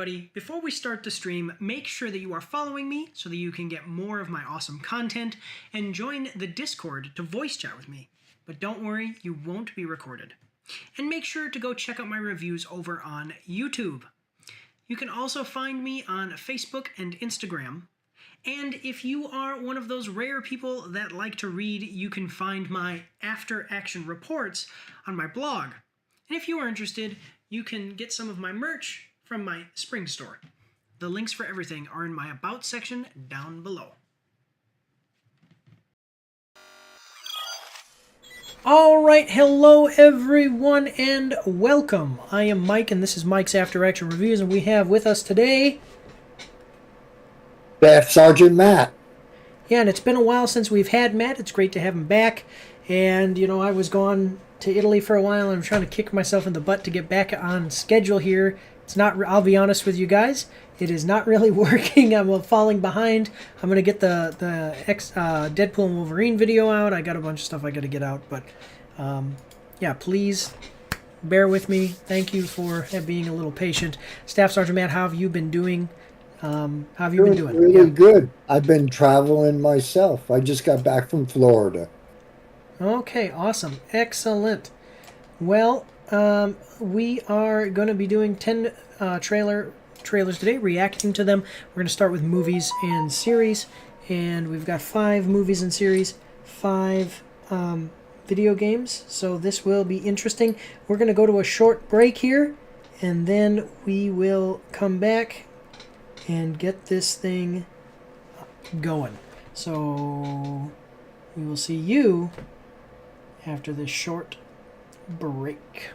everybody. Before we start the stream, make sure that you are following me so that you can get more of my awesome content and join the Discord to voice chat with me. But don't worry, you won't be recorded. And make sure to go check out my reviews over on YouTube. You can also find me on Facebook and Instagram. And if you are one of those rare people that like to read, you can find my after action reports on my blog. And if you are interested, you can get some of my merch from my spring store. The links for everything are in my About section down below. Alright, hello everyone and welcome. I am Mike and this is Mike's After Action Reviews, and we have with us today Staff Sergeant Matt. Yeah, and it's been a while since we've had Matt. It's great to have him back. And, you know, I was gone to Italy for a while and I'm trying to kick myself in the butt to get back on schedule here. It's not, I'll be honest with you guys, it is not really working. I'm falling behind. I'm going to get the Deadpool and Wolverine video out. I got a bunch of stuff I got to get out. But, yeah, please bear with me. Thank you for being a little patient. Staff Sergeant Matt, how have you been doing? How have you been doing? Really good. I've been traveling myself. I just got back from Florida. Okay, awesome. Excellent. Well, we are going to be doing 10 trailers today, reacting to them. We're going to start with movies and series, and we've got 5 movies and series, 5 video games, so this will be interesting. We're going to go to a short break here, and then we will come back and get this thing going. So we will see you after this short break.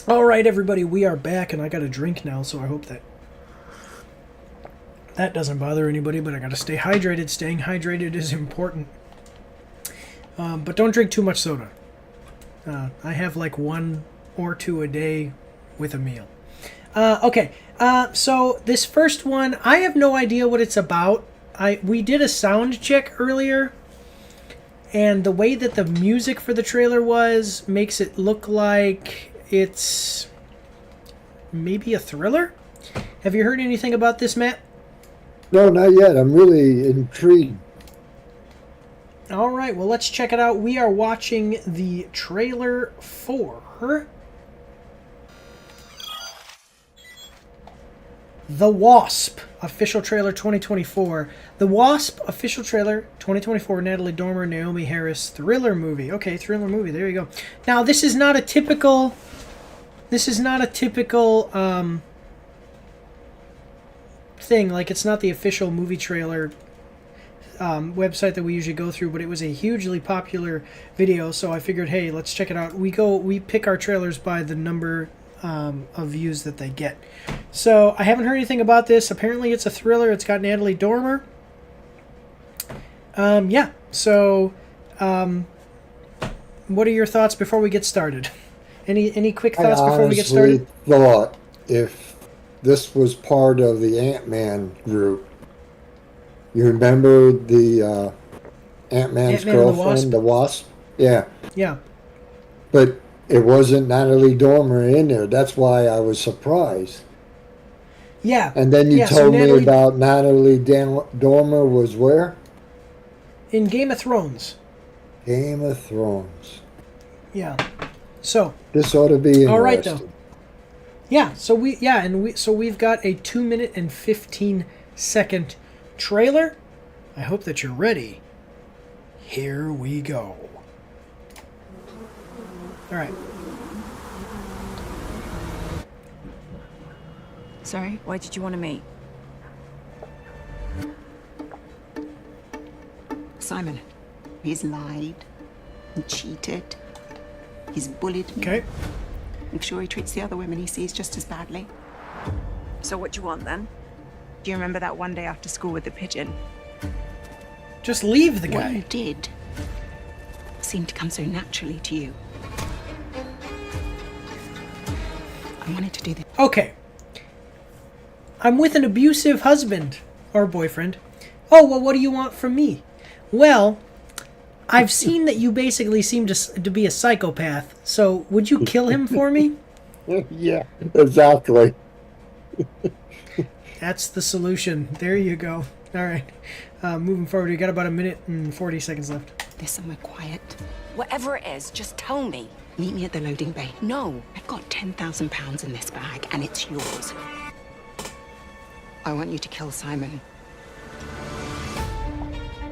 All right, everybody, we are back, and I got a drink now, so I hope that doesn't bother anybody, but I got to stay hydrated. Staying hydrated is important. But don't drink too much soda. I have like 1 or 2 a day with a meal. Okay, so this first one, I have no idea what it's about. We did a sound check earlier, and the way that the music for the trailer makes it look like it's maybe a thriller. Have you heard anything about this, Matt? No, not yet. I'm really intrigued. All right, well, let's check it out. We are watching the trailer for The Wasp, official trailer 2024. The Wasp, official trailer 2024, Natalie Dormer, Naomi Harris, thriller movie. Okay, thriller movie, there you go. Now, this is not a typical thing. Like, it's not the official movie trailer website that we usually go through, but it was a hugely popular video, so I figured, hey, let's check it out. We pick our trailers by the number of views that they get. So I haven't heard anything about this. Apparently it's a thriller. It's got Natalie Dormer. Yeah, so what are your thoughts before we get started? Any quick thoughts before we get started? I thought if this was part of the Ant-Man group, you remember the Ant-Man's girlfriend, the Wasp? Yeah. Yeah. But it wasn't Natalie Dormer in there. That's why I was surprised. Yeah. And then you told me about Natalie Dormer was where? In Game of Thrones. Game of Thrones. Yeah. So this ought to be interesting. All right, though. Yeah. So we've got a 2-minute and 15-second trailer. I hope that you're ready. Here we go. All right. Sorry, why did you want to meet? Simon, he's lied and cheated. He's bullied me. Okay. I'm sure he treats the other women he sees just as badly. So what do you want then? Do you remember that one day after school with the pigeon? Just leave the What guy. you did seemed to come so naturally to you. I wanted to do this. Okay. I'm with an abusive husband or boyfriend. Oh, well, what do you want from me? Well, I've seen that you basically seem to be a psychopath. So would you kill him for me? Yeah, exactly. That's the solution. There you go. All right. Moving forward, we got about 1 minute and 40 seconds left. There's somewhere quiet. Whatever it is, just tell me. Meet me at the loading bay. No. I've got £10,000 in this bag, and it's yours. I want you to kill Simon.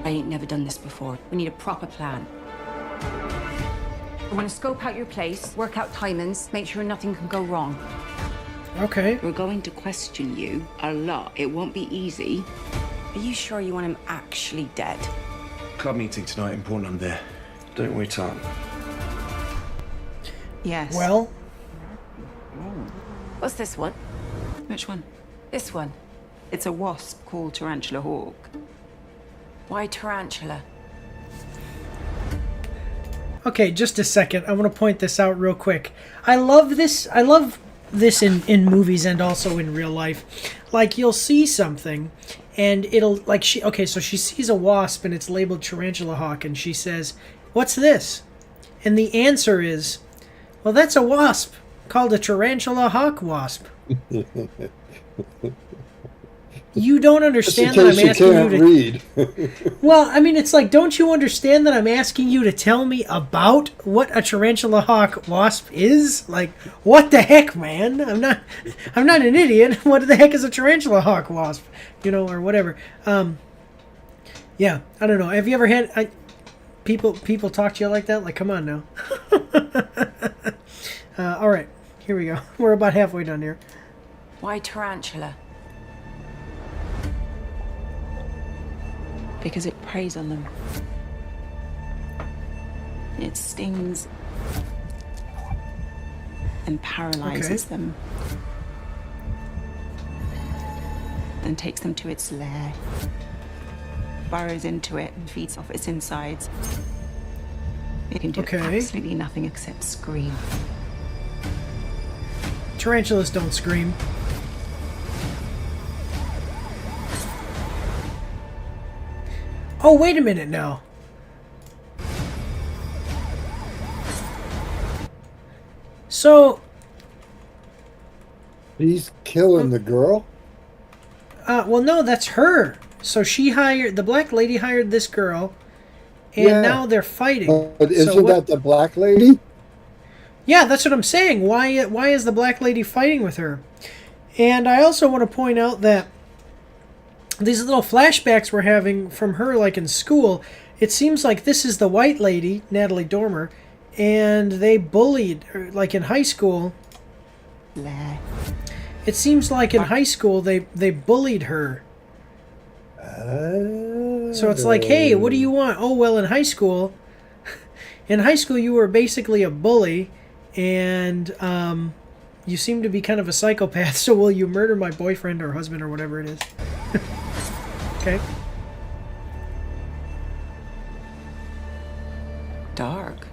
I ain't never done this before. We need a proper plan. I want to scope out your place, work out timings, make sure nothing can go wrong. Okay. We're going to question you a lot. It won't be easy. Are you sure you want him actually dead? Club meeting tonight, important I'm there. Don't wait time. Yes. Well, What's this one? Which one? This one. It's a wasp called Tarantula Hawk. Why tarantula? okay, just a second. I want to point this out real quick. I love this. I love this in movies and also in real life. Like, you'll see something and it'll, like, so she sees a wasp and it's labeled Tarantula Hawk and she says, "What's this?" And the answer is, well, that's a wasp called a Tarantula Hawk wasp. You don't understand that I'm asking you to read. Well, I mean, it's like, don't you understand that I'm asking you to tell me about what a Tarantula Hawk wasp is? Like, what the heck, man? I'm not an idiot. What the heck is a Tarantula Hawk wasp? You know, or whatever. Yeah, I don't know. Have you ever had people talk to you like that? Like, come on now. All right, here we go. We're about halfway done here. Why tarantula? Because it preys on them. It stings and paralyzes them. Then takes them to its lair. Burrows into it and feeds off its insides. It can do absolutely nothing except scream. Tarantulas don't scream. Oh, wait a minute now. So... He's killing the girl? Well, no, that's her. So she hired... The black lady hired this girl, and now they're fighting. But isn't that the black lady? Yeah, that's what I'm saying. Why is the black lady fighting with her? And I also want to point out that these little flashbacks we're having from her, like in school, it seems like this is the white lady, Natalie Dormer, and they bullied her, like in high school. It seems like in high school they bullied her. So it's like, hey, what do you want? Oh, well, in high school you were basically a bully, and you seem to be kind of a psychopath, so will you murder my boyfriend or husband or whatever it is? Okay. Dark.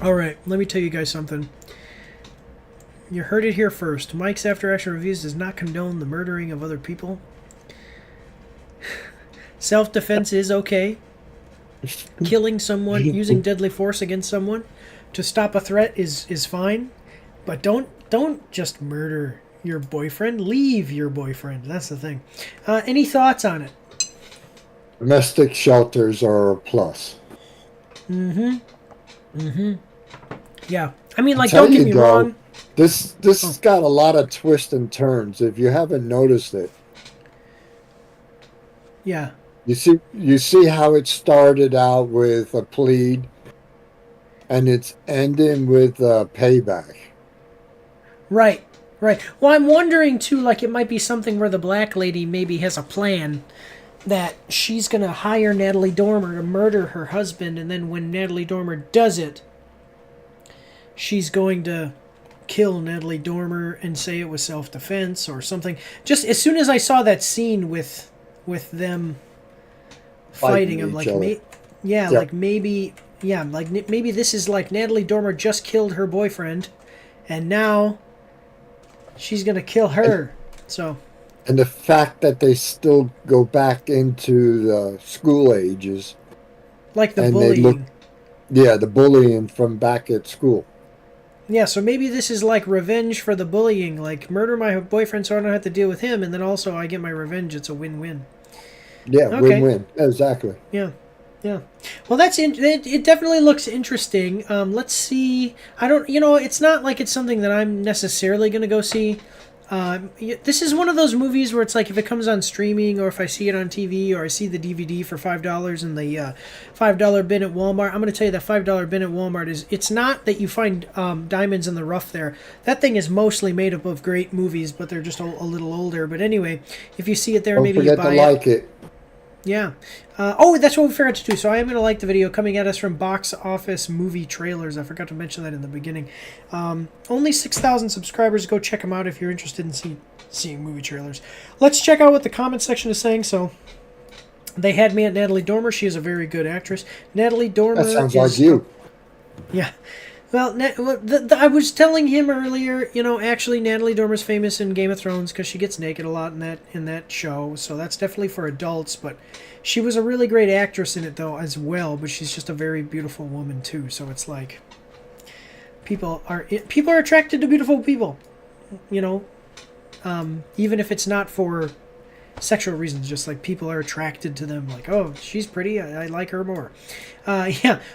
Alright, let me tell you guys something. You heard it here first. Mike's After Action Reviews does not condone the murdering of other people. Self-defense is okay. Killing someone, using deadly force against someone to stop a threat is fine. But don't just murder your boyfriend. Leave your boyfriend. That's the thing. Any thoughts on it? Domestic shelters are a plus. Yeah. I mean, like, don't get me wrong. This has got a lot of twists and turns. If you haven't noticed it. Yeah. You see how it started out with a plead, and it's ending with a payback. Right. Well, I'm wondering, too, like, it might be something where the black lady maybe has a plan that she's going to hire Natalie Dormer to murder her husband, and then when Natalie Dormer does it, she's going to kill Natalie Dormer and say it was self-defense or something. Just as soon as I saw that scene with them fighting, I'm like, like maybe this is like Natalie Dormer just killed her boyfriend, and now she's gonna kill her. And the fact that they still go back into the school ages, like the bullying. The bullying from back at school. Yeah, so maybe this is like revenge for the bullying, like murder my boyfriend so I don't have to deal with him, and then also I get my revenge. It's a win-win. Yeah, okay. Win-win. Exactly. Yeah. Well, it definitely looks interesting. Let's see. It's not like it's something that I'm necessarily going to go see. This is one of those movies where it's like if it comes on streaming or if I see it on TV or I see the DVD for $5 in the $5 bin at Walmart, I'm going to tell you that $5 bin at Walmart it's not that you find diamonds in the rough there. That thing is mostly made up of great movies, but they're just a little older. But anyway, if you see it there, maybe you buy it. Don't forget to like it. Yeah. That's what we forgot to do. So I am going to like the video coming at us from Box Office Movie Trailers. I forgot to mention that in the beginning. Only 6,000 subscribers. Go check them out if you're interested in seeing movie trailers. Let's check out what the comment section is saying. So they had me at Natalie Dormer. She is a very good actress. Natalie Dormer. That sounds like you. Yeah. Well, I was telling him earlier, actually Natalie Dormer's famous in Game of Thrones because she gets naked a lot in that show, so that's definitely for adults, but she was a really great actress in it, though, as well, but she's just a very beautiful woman, too, so it's like, people are attracted to beautiful people, even if it's not for sexual reasons, just like people are attracted to them, like, oh, she's pretty, I like her more.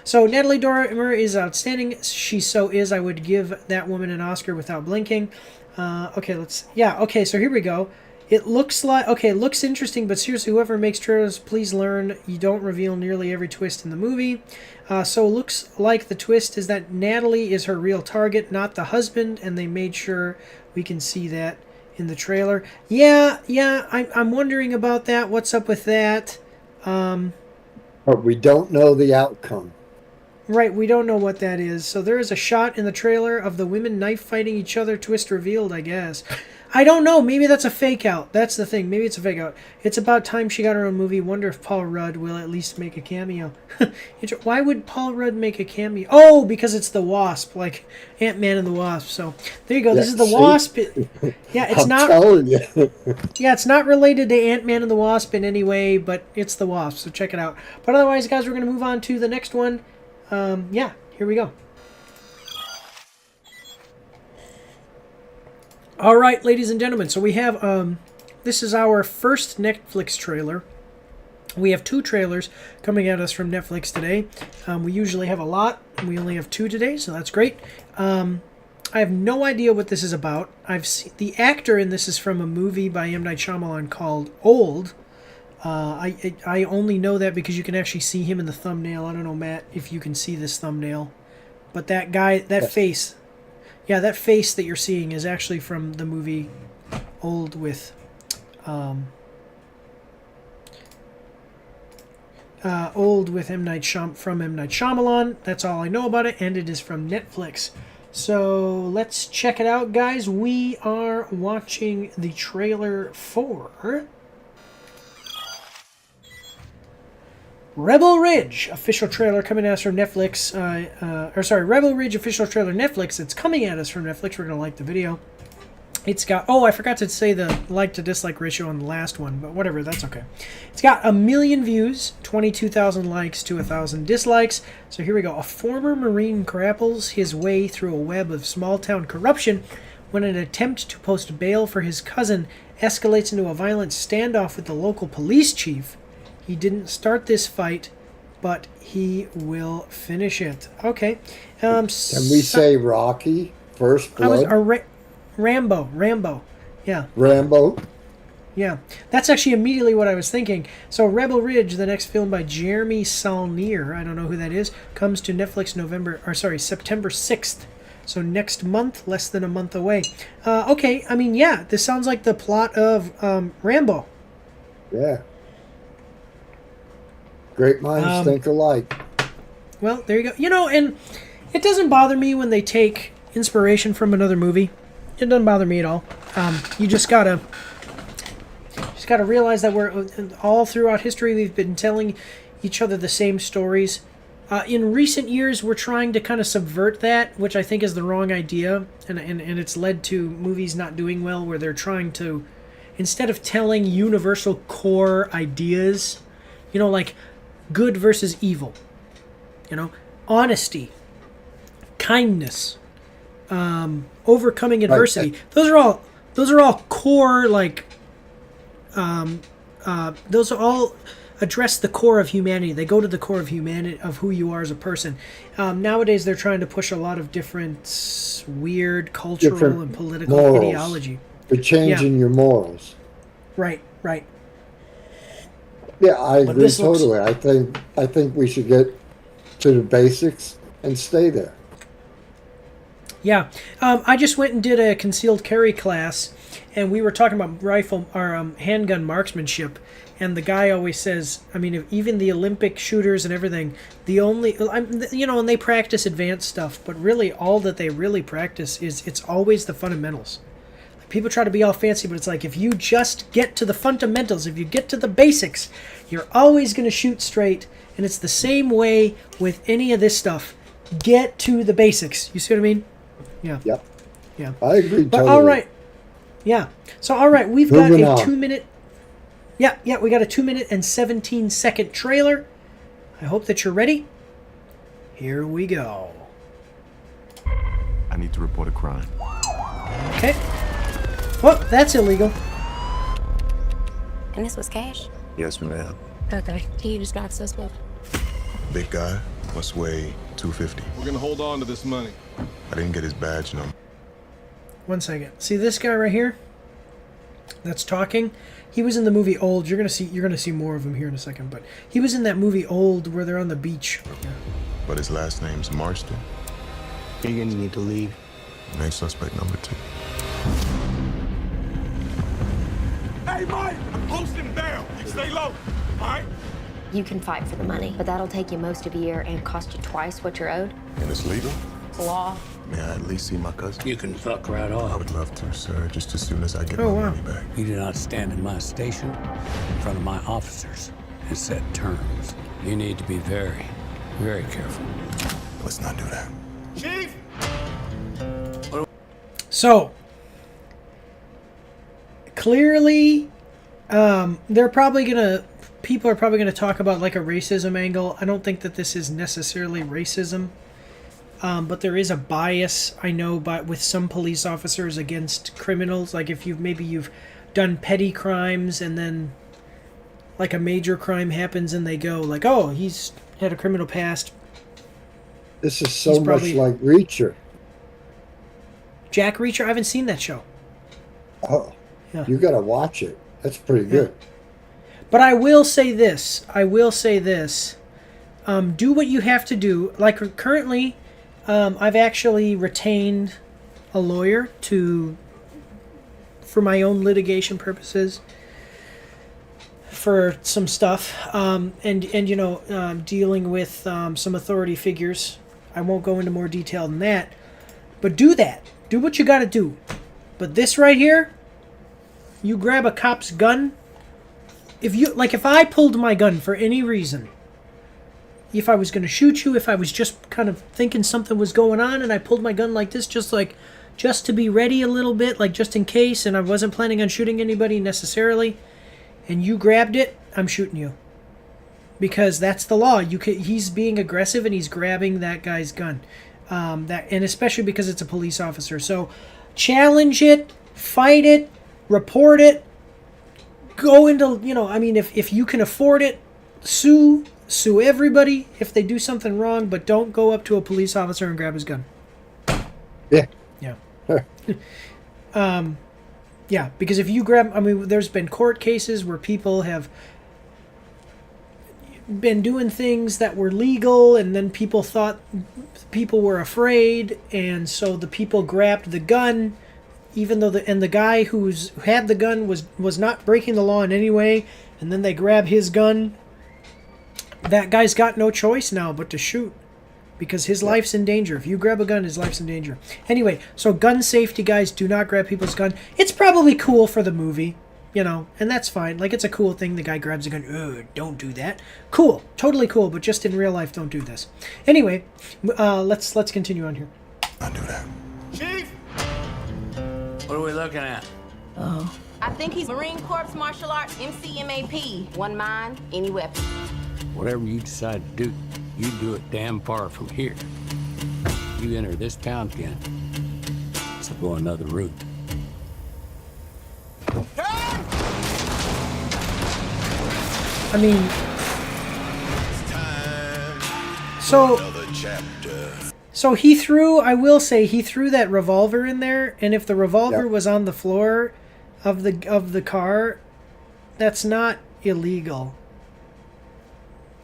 So Natalie Dormer is outstanding. She so is. I would give that woman an Oscar without blinking. So here we go. It looks interesting, but seriously, whoever makes trailers, please learn you don't reveal nearly every twist in the movie. So it looks like the twist is that Natalie is her real target, not the husband, and they made sure we can see that in the trailer. Yeah, I'm wondering about that. What's up with that? But we don't know the outcome. Right, we don't know what that is. So there is a shot in the trailer of the women knife fighting each other, twist revealed, I guess. I don't know. Maybe that's a fake out. That's the thing. Maybe it's a fake out. It's about time she got her own movie. Wonder if Paul Rudd will at least make a cameo. Why would Paul Rudd make a cameo? Oh, because it's the Wasp, like Ant-Man and the Wasp. So there you go. This is the Wasp. Yeah, it's not. Telling you. Yeah, it's not related to Ant-Man and the Wasp in any way, but it's the Wasp. So check it out. But otherwise, guys, we're going to move on to the next one. Yeah, here we go. All right, ladies and gentlemen, so we have, this is our first Netflix trailer. We have 2 trailers coming at us from Netflix today. We usually have a lot. We only have 2 today, so that's great. I have no idea what this is about. I've seen, the actor in this is from a movie by M. Night Shyamalan called Old. I only know that because you can actually see him in the thumbnail. I don't know, Matt, if you can see this thumbnail. But that guy, that face... Yeah, that face that you're seeing is actually from the movie Old with M. Night Shyamalan. That's all I know about it, and it is from Netflix. So let's check it out, guys. We are watching the trailer for Rebel Ridge, official trailer coming at us from Netflix. Rebel Ridge official trailer Netflix. It's coming at us from Netflix. We're going to like the video. It's got... Oh, I forgot to say the like to dislike ratio on the last one, but whatever, that's okay. It's got 1 million views, 22,000 likes to 1,000 dislikes. So here we go. A former Marine grapples his way through a web of small-town corruption when an attempt to post bail for his cousin escalates into a violent standoff with the local police chief. He didn't start this fight, but he will finish it. Okay. Can we say Rocky? First Blood? Rambo. Yeah. Rambo? Yeah. That's actually immediately what I was thinking. So Rebel Ridge, the next film by Jeremy Saulnier, I don't know who that is, comes to Netflix September 6th. So next month, less than a month away. Okay, I mean, yeah, this sounds like the plot of Rambo. Yeah. Great minds think alike. Well, there you go. You know, and it doesn't bother me when they take inspiration from another movie. It doesn't bother me at all. You just gotta realize that we're all throughout history we've been telling each other the same stories. In recent years, we're trying to kind of subvert that, which I think is the wrong idea, and it's led to movies not doing well, where they're trying to, instead of telling universal core ideas, you know, like good versus evil, you know, honesty, kindness, overcoming adversity. Right. Those are all core, like, those are all address the core of humanity. They go to the core of humanity, of who you are as a person. Nowadays, they're trying to push a lot of different weird cultural and political morals. Ideology. You're changing your morals. Right. Yeah, I agree totally. I think we should get to the basics and stay there. Yeah, I just went and did a concealed carry class, and we were talking about handgun marksmanship. And the guy always says, I mean, even the Olympic shooters and everything, and they practice advanced stuff, but really all that they really practice it's always the fundamentals. People try to be all fancy, but it's like if you just get to the fundamentals, if you get to the basics, you're always going to shoot straight. And it's the same way with any of this stuff. Get to the basics. You see what I mean? Yeah. Yep. Yeah. I agree totally. But all right. Yeah. So all right, we've got a 2 minute. Yeah, we got a 2 minute and 17-second trailer. I hope that you're ready. Here we go. I need to report a crime. Okay. Well, that's illegal. And this was cash? Yes, ma'am. Okay. Can you describe suspect? Big guy, must weigh 250. We're gonna hold on to this money. I didn't get his badge number. 1 second. See this guy right here? That's talking. He was in the movie Old. You're gonna see more of him here in a second. But he was in that movie Old where they're on the beach. Yeah. But his last name's Marston. You're gonna need to leave. Main suspect number 2. Hey, Mike! I'm posting bail. Stay low, all right? You can fight for the money, but that'll take you most of a year and cost you twice what you're owed. And it's legal? It's law. May I at least see my cousin? You can fuck right off. I would love to, sir, just as soon as I get Oh, my wow. money back. You do not stand in my station in front of my officers and set terms. You need to be very, very careful. Let's not do that. Chief! So, clearly, they're probably gonna. People are probably gonna talk about like a racism angle. I don't think that this is necessarily racism, but there is a bias I know, with some police officers against criminals. Like if you've done petty crimes and then like a major crime happens and they go like, oh, he's had a criminal past. This is so much like Reacher. Jack Reacher. I haven't seen that show. Oh, Yeah. you got to watch it. That's pretty good. But I will say this. Do what you have to do. Like currently, I've actually retained a lawyer for my own litigation purposes for some stuff, and dealing with some authority figures. I won't go into more detail than that. But do that. Do what you got to do. But this right here, you grab a cop's gun. If I pulled my gun for any reason, if I was going to shoot you, if I was just kind of thinking something was going on and I pulled my gun like this, just to be ready a little bit, like just in case, and I wasn't planning on shooting anybody necessarily, and you grabbed it, I'm shooting you. Because that's the law. He's being aggressive and he's grabbing that guy's gun. And especially because it's a police officer. So challenge it, fight it, report it, go into, if you can afford it, sue everybody if they do something wrong, but don't go up to a police officer and grab his gun. Yeah. Yeah. Yeah, because if you grab, there's been court cases where people have been doing things that were legal, and then people thought people were afraid, and so the people grabbed the gun, even though the guy who had the gun was not breaking the law in any way, and then they grab his gun. That guy's got no choice now but to shoot, because his life's in danger. If you grab a gun, his life's in danger. Anyway, so gun safety, guys, do not grab people's gun. It's probably cool for the movie, and that's fine. Like, it's a cool thing. The guy grabs a gun. Ugh, don't do that. Cool, totally cool, but just in real life, don't do this. Anyway, let's continue on here. I'll do that. Chief! What are we looking at? Oh. I think he's Marine Corps Martial Arts MCMAP. One mind, any weapon. Whatever you decide to do, you do it damn far from here. You enter this town again, so go another route. So he threw, I will say, he threw that revolver in there, and if the revolver was on the floor of the car, that's not illegal.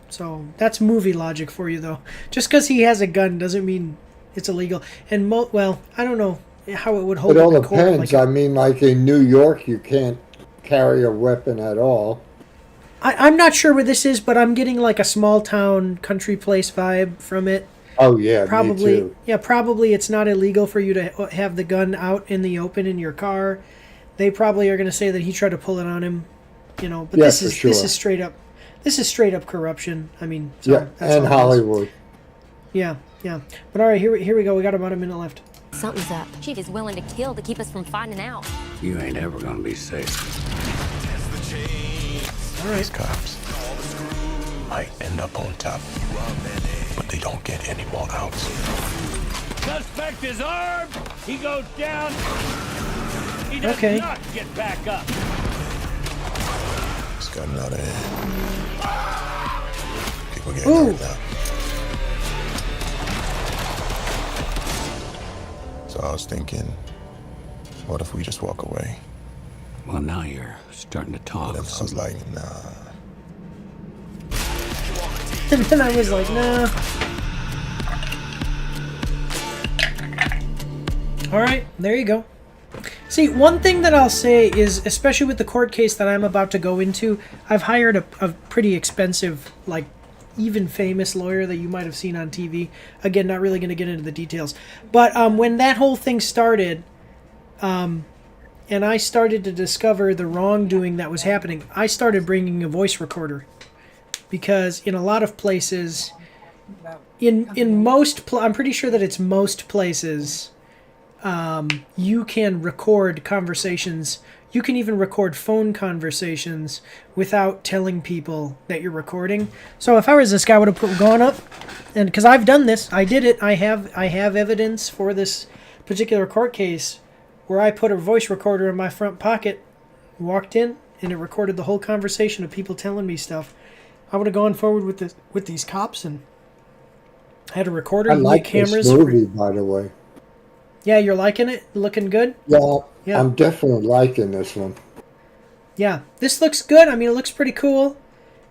So that's movie logic for you, though. Just because he has a gun doesn't mean it's illegal. And I don't know how it would hold. It all in the court. depends. Like in New York, you can't carry a weapon at all. I'm not sure where this is, but I'm getting like a small town country place vibe from it. Oh yeah, probably. Me too. Yeah, probably it's not illegal for you to have the gun out in the open in your car. They probably are going to say that he tried to pull it on him, But this is straight up. This is straight up corruption. That's and Hollywood. Yeah. But all right, here we go. We got about a minute left. Something's up. Chief is willing to kill to keep us from finding out. You ain't ever gonna be safe. All right. These cops might end up on top, but they don't get any more outs. Suspect is armed. He goes down. He does not get back up. It's gotten out of hand. People getting hurt now. So I was thinking, what if we just walk away? Well, now you're starting to talk. But I was like, nah. And then I was like, nah. All right, there you go. See, one thing that I'll say is, especially with the court case that I'm about to go into, I've hired a pretty expensive, like, even famous lawyer that you might have seen on TV. Again, not really going to get into the details. But when that whole thing started, and I started to discover the wrongdoing that was happening, I started bringing a voice recorder. Because in a lot of places, in most, I'm pretty sure that it's most places, you can record conversations. You can even record phone conversations without telling people that you're recording. So if I was this guy, I would have gone up, and because I've done this, I did it. I have evidence for this particular court case where I put a voice recorder in my front pocket, walked in, and it recorded the whole conversation of people telling me stuff. I would have gone forward with these cops and had a recorder. I like cameras. This movie, by the way. Yeah, you're liking it? Looking good? Yeah, yeah, I'm definitely liking this one. Yeah, this looks good. I mean, it looks pretty cool.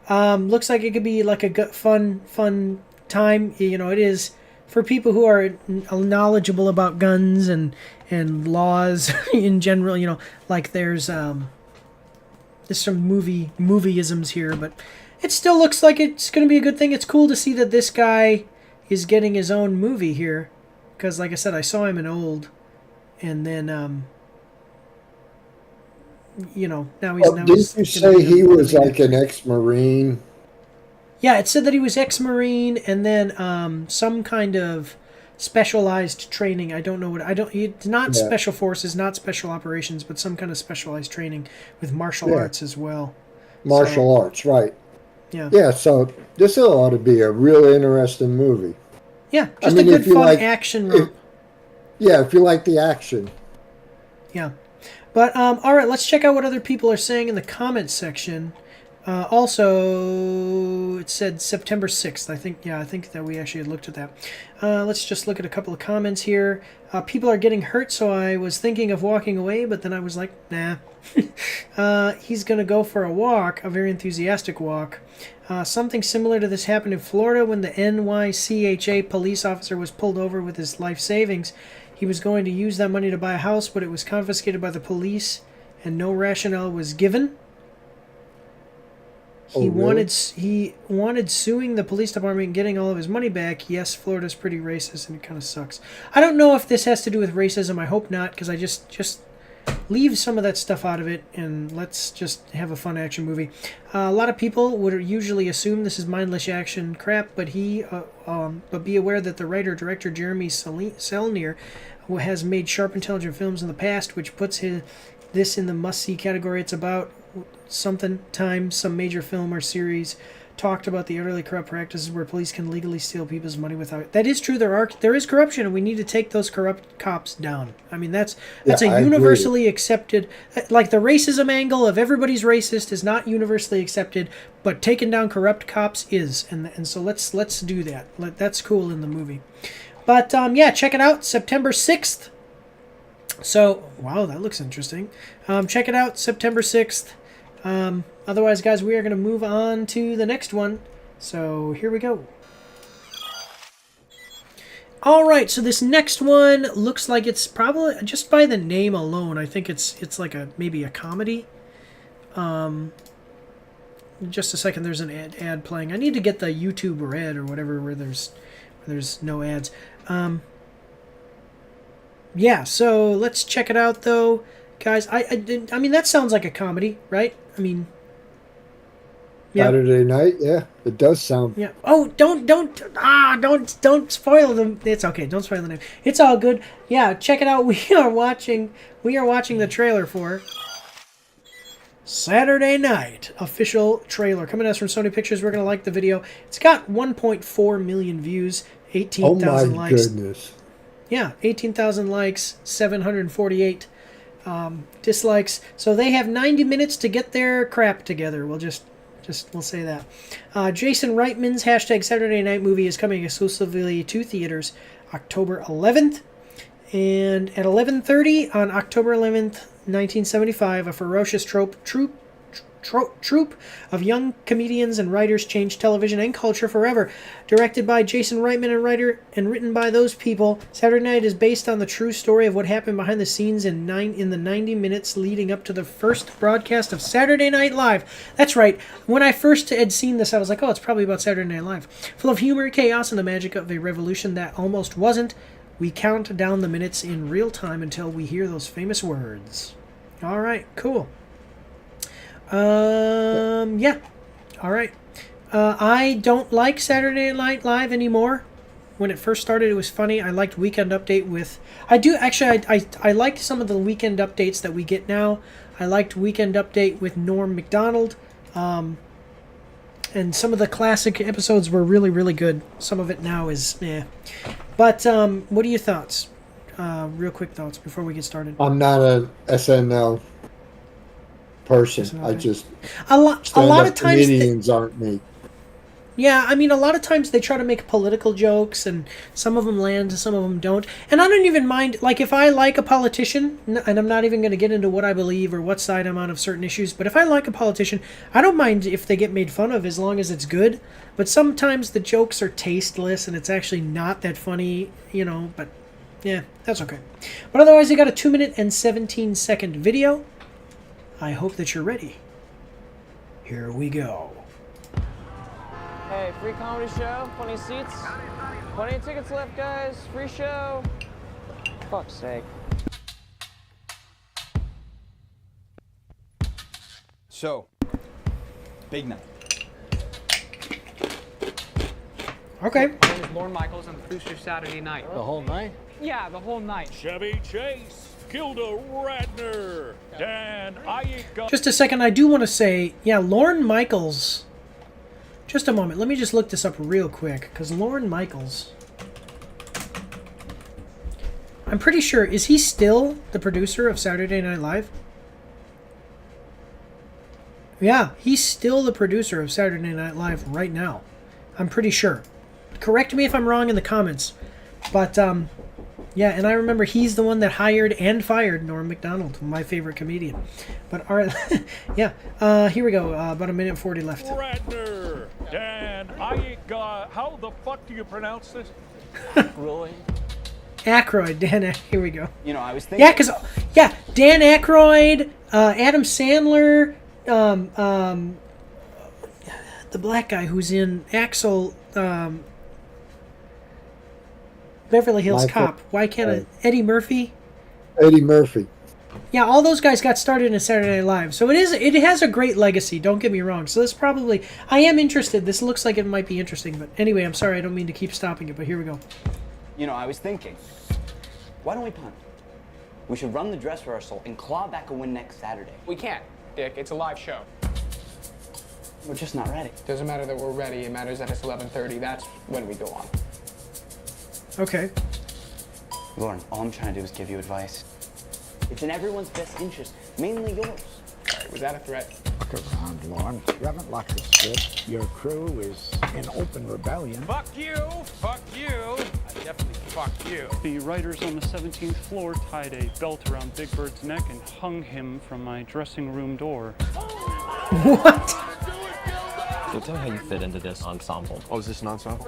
Looks like it could be like a good, fun time. You know, it is for people who are knowledgeable about guns and laws in general. You know, like there's some movieisms here, but it still looks like it's going to be a good thing. It's cool to see that this guy is getting his own movie here. Because, like I said, I saw him in Old, and then, you know, now he's... Didn't you say he was like an ex-Marine? Yeah, it said that he was ex-Marine, and then some kind of specialized training. I don't know what... It's not special forces, not special operations, but some kind of specialized training with martial arts as well. Martial arts, right. Yeah. Yeah, so this ought to be a real interesting movie. Yeah, just a good, fun action. If you like the action. Yeah. But, all right, let's check out what other people are saying in the comments section. Also, it said September 6th. I think that we actually had looked at that. Let's just look at a couple of comments here. People are getting hurt, so I was thinking of walking away, but then I was like, nah. He's going to go for a walk, a very enthusiastic walk. Something similar to this happened in Florida when the NYCHA police officer was pulled over with his life savings. He was going to use that money to buy a house, but it was confiscated by the police, and no rationale was given. He wanted suing the police department and getting all of his money back. Yes, Florida's pretty racist, and it kind of sucks. I don't know if this has to do with racism. I hope not, because I just leave some of that stuff out of it, and let's just have a fun action movie. A lot of people would usually assume this is mindless action crap, but but be aware that the writer-director Jeremy Selnier has made sharp, intelligent films in the past, which puts this in the must-see category. It's about some major film or series talked about the utterly corrupt practices where police can legally steal people's money without... That is true. There is corruption, and we need to take those corrupt cops down. I mean, that's a universally accepted... Like, the racism angle of everybody's racist is not universally accepted, but taking down corrupt cops is. And so let's do that. That's cool in the movie. But, yeah, check it out. September 6th. So, wow, that looks interesting. Check it out, September 6th. Otherwise, guys, we are going to move on to the next one. So here we go. All right, so this next one looks like it's probably, just by the name alone, I think it's like maybe a comedy. Just a second, there's an ad playing. I need to get the YouTube Red or whatever where there's no ads. Yeah, so let's check it out though, guys. I mean, that sounds like a comedy, right? I mean, yeah. Saturday night, yeah, it does sound. Yeah. Oh, don't spoil them. It's okay. Don't spoil the name. It's all good. Yeah, check it out. We are watching the trailer for Saturday Night. Official trailer coming to us from Sony Pictures. We're gonna like the video. It's got 1.4 million views, 18,000 likes. Oh my goodness. Yeah, 18,000 likes, 748 dislikes. So they have 90 minutes to get their crap together. We'll say that. Jason Reitman's hashtag Saturday Night Movie is coming exclusively to theaters October 11th. And at 11:30 on October 11th, 1975, a ferocious troop troupe of young comedians and writers changed television and culture forever. Directed by Jason Reitman and written by those people, Saturday Night is based on the true story of what happened behind the scenes in the 90 minutes leading up to the first broadcast of Saturday Night Live. That's right. When I first had seen this, I was like, oh, it's probably about Saturday Night Live. Full of humor, chaos, and the magic of a revolution that almost wasn't. We count down the minutes in real time until we hear those famous words. All right, cool. Yeah. All right. I don't like Saturday Night Live anymore. When it first started, it was funny. I liked Weekend Update with... I do, actually, I liked some of the Weekend Updates that we get now. I liked Weekend Update with Norm Macdonald. And some of the classic episodes were really, really good. Some of it now is, But, what are your thoughts? Real quick thoughts before we get started. I'm not a SNL person. I just a lot of times comedians aren't me. Yeah, I mean, a lot of times they try to make political jokes, and some of them land, some of them don't. And I don't even mind, like, if I like a politician, and I'm not even going to get into what I believe or what side I'm on of certain issues, but if I like a politician, I don't mind if they get made fun of as long as it's good. But sometimes the jokes are tasteless, and it's actually not that funny, but yeah, that's okay. But otherwise, they got a 2-minute and 17-second video. I hope that you're ready. Here we go. Hey, free comedy show, plenty of seats, plenty of tickets left, guys, free show. Fuck's sake. So, big night. Okay. My name is Lorne Michaels, I'm the producer Saturday Night. The whole night? Yeah, the whole night. Chevy Chase, Gilda Radner, Dan Ayika. Just a second, I do want to say, yeah, Lorne Michaels. Just a moment, let me just look this up real quick, because Lorne Michaels, I'm pretty sure, is he still the producer of Saturday Night Live? Yeah, he's still the producer of Saturday Night Live right now. I'm pretty sure. Correct me if I'm wrong in the comments. But, yeah, and I remember he's the one that hired and fired Norm Macdonald, my favorite comedian. But, all right, yeah, here we go. About 1 minute and 40 left. Radner, Dan Ayika. How the fuck do you pronounce this? Really? Aykroyd, here we go. I was thinking... Yeah, Dan Aykroyd, Adam Sandler, the black guy who's in Axel, Beverly Hills Cop. Why can't I... Eddie Murphy? Eddie Murphy. Yeah, all those guys got started in Saturday Night Live. So it has a great legacy, don't get me wrong. So this probably... I am interested. This looks like it might be interesting. But anyway, I'm sorry. I don't mean to keep stopping it, but here we go. I was thinking, why don't we punt? We should run the dress rehearsal and claw back a win next Saturday. We can't, Dick. It's a live show. We're just not ready. Doesn't matter that we're ready. It matters that it's 11:30. That's when we go on. Okay. Lauren, all I'm trying to do is give you advice. It's in everyone's best interest, mainly yours. Sorry, was that a threat? Look around, Lauren. You haven't locked the script. Your crew is in open rebellion. Fuck you! Fuck you! I definitely fuck you. The writers on the 17th floor tied a belt around Big Bird's neck and hung him from my dressing room door. What? So tell me how you fit into this ensemble. Oh, is this an ensemble?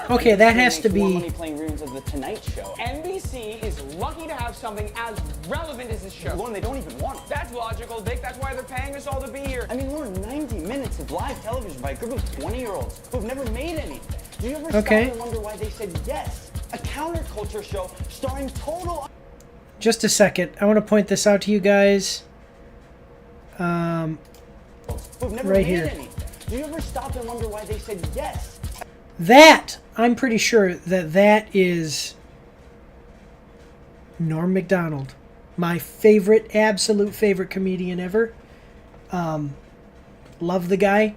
Okay, that has to be... money playing rooms of the Tonight Show. NBC is lucky to have something as relevant as this show. Lauren, they don't even want it. That's logical, Dick. That's why they're paying us all to be here. I mean, Lauren, 90 minutes of live television by a group of 20-year-olds who've never made anything. Do you ever stop and wonder why they said yes? A counterculture show starring total... Just a second. I want to point this out to you guys. Who've never right made here. anything. Do you ever stop and wonder why they said yes? That, I'm pretty sure that is Norm Macdonald. My favorite, absolute favorite comedian ever. Love the guy.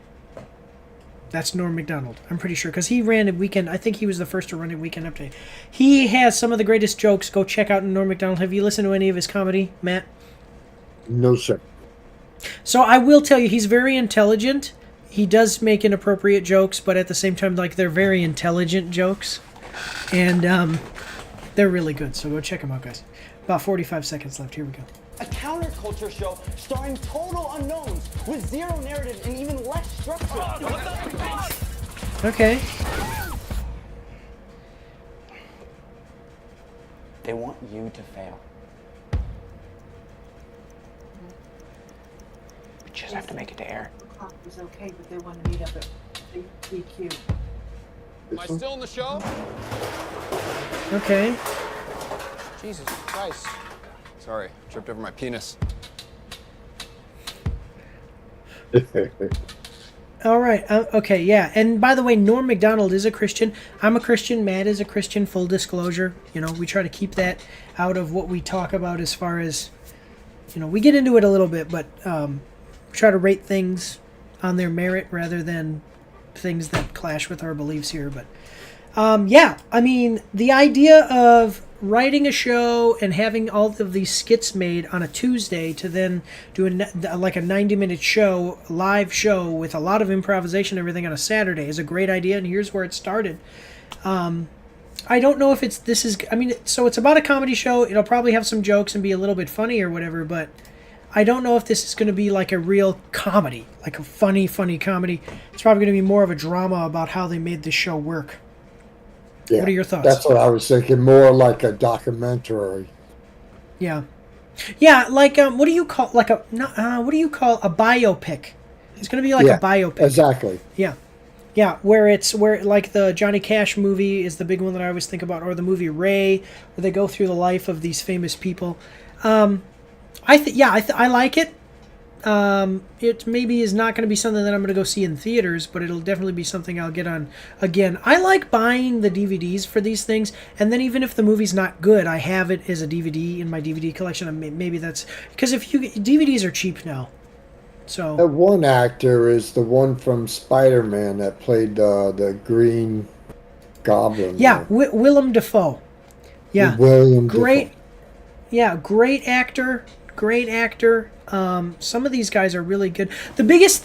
That's Norm Macdonald. I'm pretty sure. Because he ran a weekend. I think he was the first to run a Weekend Update. He has some of the greatest jokes. Go check out Norm Macdonald. Have you listened to any of his comedy, Matt? No, sir. So I will tell you, he's very intelligent. He does make inappropriate jokes, but at the same time, like, they're very intelligent jokes. And they're really good. So go check them out, guys. About 45 seconds left. Here we go. A counterculture show starring total unknowns with zero narrative and even less structure. Okay. They want you to fail. We just have to make it to air. It was okay, but they want to meet up at DQ. Am I still in the show? Okay. Jesus Christ. Sorry, tripped over my penis. All right. Okay. Yeah. And by the way, Norm Macdonald is a Christian. I'm a Christian. Matt is a Christian. Full disclosure. You know, we try to keep that out of what we talk about as far as, you know, we get into it a little bit, but try to rate things on their merit rather than things that clash with our beliefs here. But yeah, I mean, the idea of writing a show and having all of these skits made on a Tuesday to then do like a 90-minute show, live show with a lot of improvisation and everything on a Saturday is a great idea, and here's where it started. I don't know if I mean, so it's about a comedy show. It'll probably have some jokes and be a little bit funny or whatever, but I don't know if this is going to be like a real comedy, like a funny comedy. It's probably going to be more of a drama about how they made this show work. Yeah, what are your thoughts? That's what I was thinking, more like a documentary. Yeah. Yeah, like, what do you call, like what do you call a biopic? It's going to be like a biopic. Exactly. Yeah. Yeah, where like the Johnny Cash movie is the big one that I always think about, or the movie Ray, where they go through the life of these famous people. I like it. It maybe is not going to be something that I'm going to go see in theaters, but it'll definitely be something I'll get on again. I like buying the DVDs for these things, and then even if the movie's not good, I have it as a DVD in my DVD collection. And maybe that's because DVDs are cheap now. So that one actor is the one from Spider-Man that played the Green Goblin. Yeah, Willem Dafoe. Yeah, William great. Dafoe. Yeah, great actor. Great actor. Some of these guys are really good. The biggest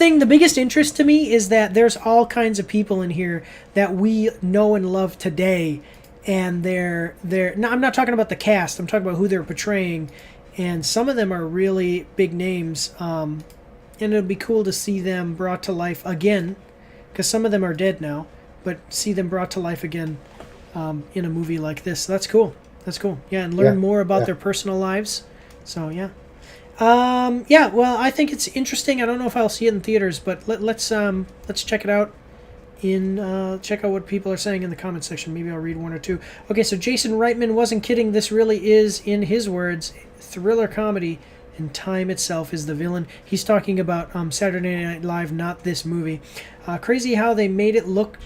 interest to me is that there's all kinds of people in here that we know and love today, and they're no, I'm not talking about the cast. I'm talking about who they're portraying, and some of them are really big names. And it'll be cool to see them brought to life again, because some of them are dead now, but see them brought to life again in a movie like this. So that's cool. That's cool. Yeah, and learn more about their personal lives. So yeah. Yeah, well, I think it's interesting. I don't know if I'll see it in theaters, but let's check it out. Check out what people are saying in the comment section. Maybe I'll read one or two. Okay, so Jason Reitman wasn't kidding. This really is, in his words, thriller comedy, and time itself is the villain. He's talking about Saturday Night Live, not this movie. Crazy how they made it looked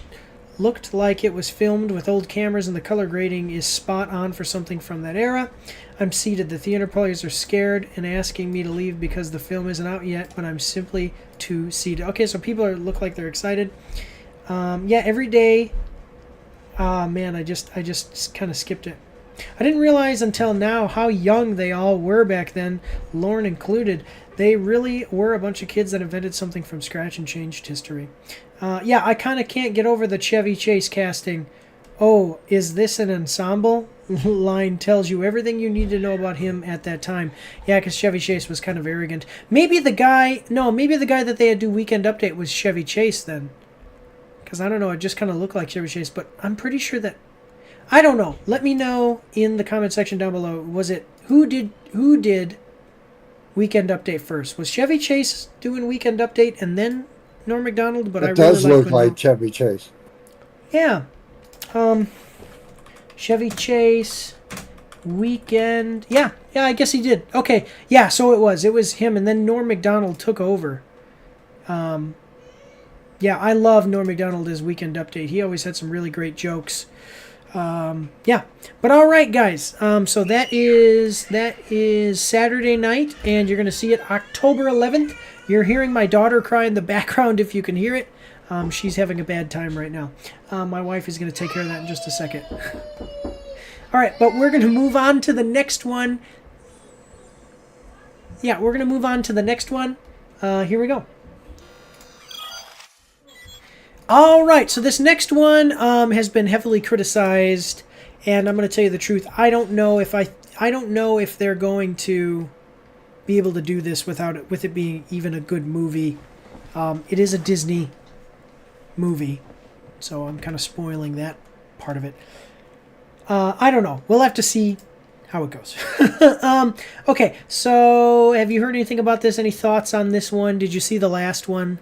like it was filmed with old cameras, and the color grading is spot on for something from that era. I'm seated. The theater players are scared and asking me to leave because the film isn't out yet, but I'm simply too seated. Okay, so people look like they're excited. Yeah, every day. Man, I just kind of skipped it. I didn't realize until now how young they all were back then, Lauren included. They really were a bunch of kids that invented something from scratch and changed history. Yeah, I kind of can't get over the Chevy Chase casting. Oh, is this an ensemble? Line tells you everything you need to know about him at that time. Yeah, because Chevy Chase was kind of arrogant. Maybe the guy that they had do Weekend Update was Chevy Chase then. Because I don't know, it just kind of looked like Chevy Chase, but I'm pretty sure that... I don't know. Let me know in the comment section down below. Was it... Who did Weekend Update first? Was Chevy Chase doing Weekend Update and then Norm Macdonald? But it does look like Chevy Chase. Yeah. Chevy Chase, Weekend. Yeah, I guess he did. Okay, yeah, so it was him, and then Norm Macdonald took over. Yeah, I love Norm Macdonald as Weekend Update. He always had some really great jokes. Yeah, but all right, guys. So that is Saturday night, and you're gonna see it October 11th. You're hearing my daughter cry in the background if you can hear it. She's having a bad time right now. My wife is going to take care of that in just a second. All right, but we're going to move on to the next one. Yeah, we're going to move on to the next one. Here we go. All right, so this next one has been heavily criticized, and I'm going to tell you the truth. I don't know if they're going to be able to do this with it being even a good movie. It is a Disney movie, so I'm kind of spoiling that part of it. I don't know. We'll have to see how it goes. Okay, so have you heard anything about this? Any thoughts on this one? Did you see the last one?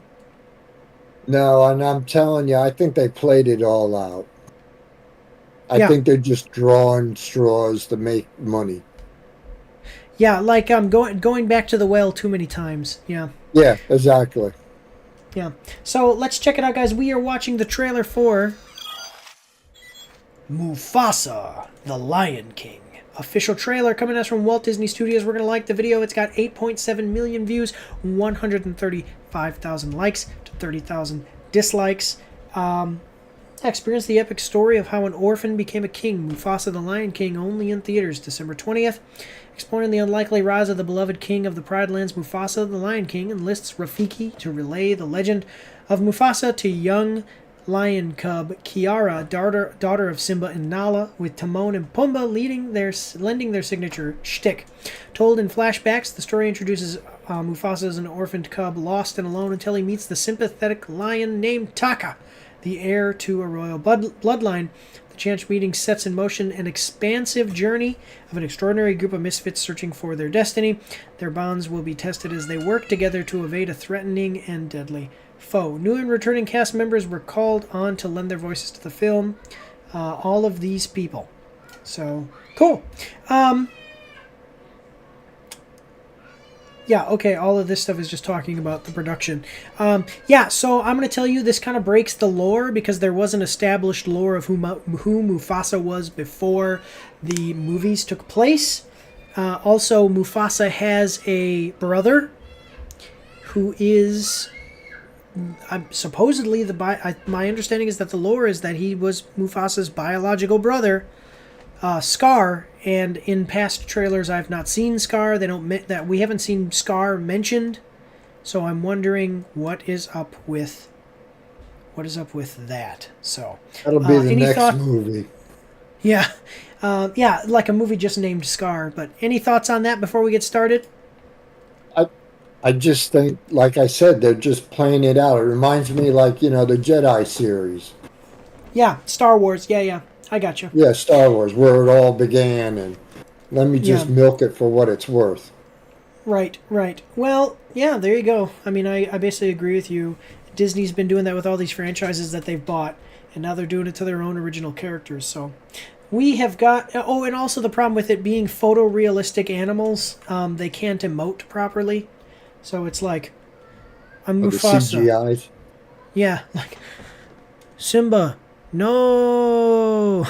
No, and I'm telling you, I think they played it all out. I think they're just drawing straws to make money. Yeah, like going back to the well too many times. Yeah. Yeah, exactly. Yeah. So let's check it out, guys. We are watching the trailer for Mufasa, the Lion King. Official trailer coming to us from Walt Disney Studios. We're going to like the video. It's got 8.7 million views, 135,000 likes to 30,000 dislikes. Experience the epic story of how an orphan became a king. Mufasa the Lion King, only in theaters December 20th. Exploring the unlikely rise of the beloved king of the Pride Lands, Mufasa the Lion King enlists Rafiki to relay the legend of Mufasa to young lion cub Kiara, daughter of Simba and Nala, with Timon and Pumbaa lending their signature shtick. Told in flashbacks, the story introduces Mufasa as an orphaned cub, lost and alone until he meets the sympathetic lion named Taka, the heir to a royal bloodline. The chance meeting sets in motion an expansive journey of an extraordinary group of misfits searching for their destiny. Their bonds will be tested as they work together to evade a threatening and deadly foe. New and returning cast members were called on to lend their voices to the film. All of these people. So, cool. Yeah, okay, all of this stuff is just talking about the production. Yeah, so I'm going to tell you this kind of breaks the lore because there was an established lore of who Mufasa was before the movies took place. Also, Mufasa has a brother who is supposedly my understanding is that the lore is that he was Mufasa's biological brother, Scar. And in past trailers, I've not seen Scar. We haven't seen Scar mentioned, so I'm wondering what is up with that. So that'll be the next movie. Yeah, yeah, like a movie just named Scar. But any thoughts on that before we get started? I just think, like I said, they're just playing it out. It reminds me, like, the Jedi series. Yeah, Star Wars. Yeah, I got you. Yeah, Star Wars, where it all began, and let me just milk it for what it's worth. Right. Well, yeah, there you go. I mean, I basically agree with you. Disney's been doing that with all these franchises that they've bought, and now they're doing it to their own original characters. So we have got... Oh, and also the problem with it being photorealistic animals, they can't emote properly. So it's like, I'm Mufasa. The CGIs? Yeah, like, Simba, no.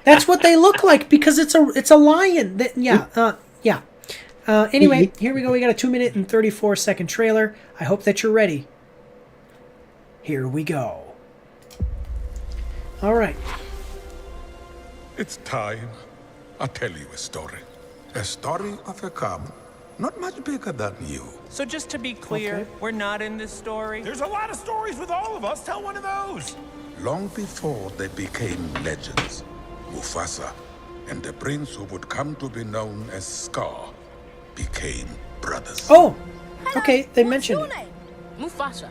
That's what they look like because it's a lion. Anyway, here we go. We got a 2-minute and 34-second trailer. I hope that you're ready. Here we go. All right. It's time. I'll tell you a story. A story of a cub. Not much bigger than you. So just to be clear, we're not in this story? There's a lot of stories with all of us. Tell one of those. Long before they became legends, Mufasa and the prince who would come to be known as Scar became brothers. Oh, okay, they mentioned it. Mufasa.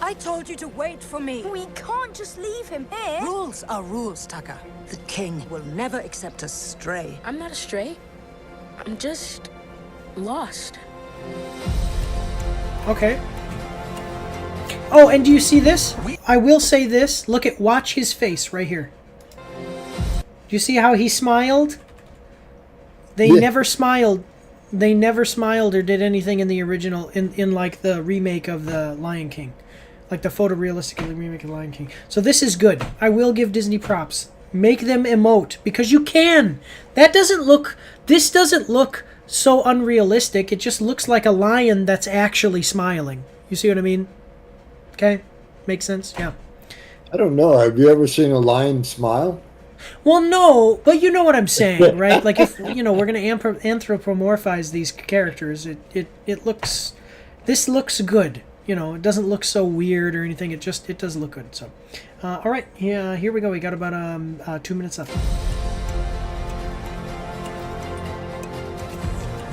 I told you to wait for me. We can't just leave him here. Rules are rules, Taka. The king will never accept a stray. I'm not a stray. I'm just... lost. Okay. Oh, and do you see this? I will say this. Watch his face right here. Do you see how he smiled? They never smiled. They never smiled or did anything in the original, in like the remake of the Lion King. Like the photorealistic remake of the Lion King. So this is good. I will give Disney props. Make them emote, because you can. This doesn't look so unrealistic. It just looks like a lion that's actually smiling. You see what I mean? Okay? Makes sense? Yeah. I don't know. Have you ever seen a lion smile? Well, no, but you know what I'm saying, right? Like, if, we're going to anthropomorphize these characters, it looks... This looks good. It doesn't look so weird or anything. It does look good. So, all right. Yeah, here we go. We got about 2 minutes left.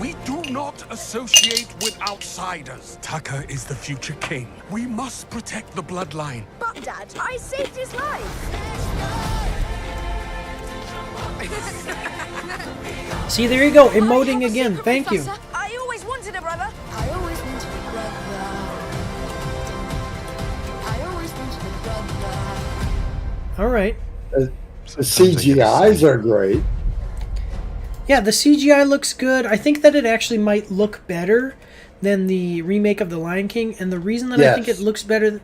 We do Do not associate with outsiders. Taka is the future king. We must protect the bloodline. But, Dad, I saved his life. See, there you go, emoting again. Thank you. I always wanted a brother. I always wanted a brother. I always wanted a brother. All right. The CGIs are great. Yeah, the CGI looks good. I think that it actually might look better than the remake of The Lion King, and the reason that I think it looks better,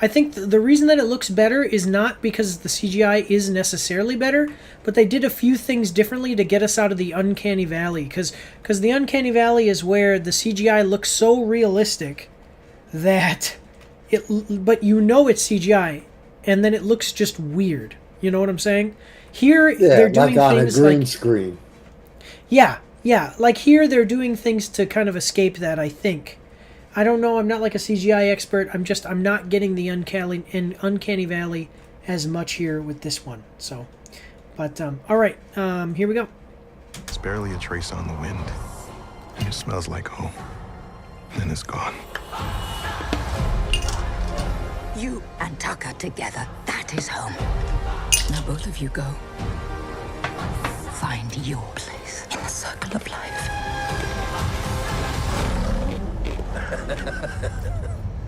I think the reason that it looks better is not because the CGI is necessarily better, but they did a few things differently to get us out of the uncanny valley, because the uncanny valley is where the CGI looks so realistic that but you know it's CGI, and then it looks just weird. You know what I'm saying? Here they're doing like on things a green like screen. Yeah, like here they're doing things to kind of escape that, I think. I don't know, I'm not like a CGI expert. I'm not getting the uncanny valley as much here with this one. So, but all right, here we go. It's barely a trace on the wind. And it smells like home. Then it's gone. You and Taka together, that is home. Now both of you go. Find your place in the circle of life.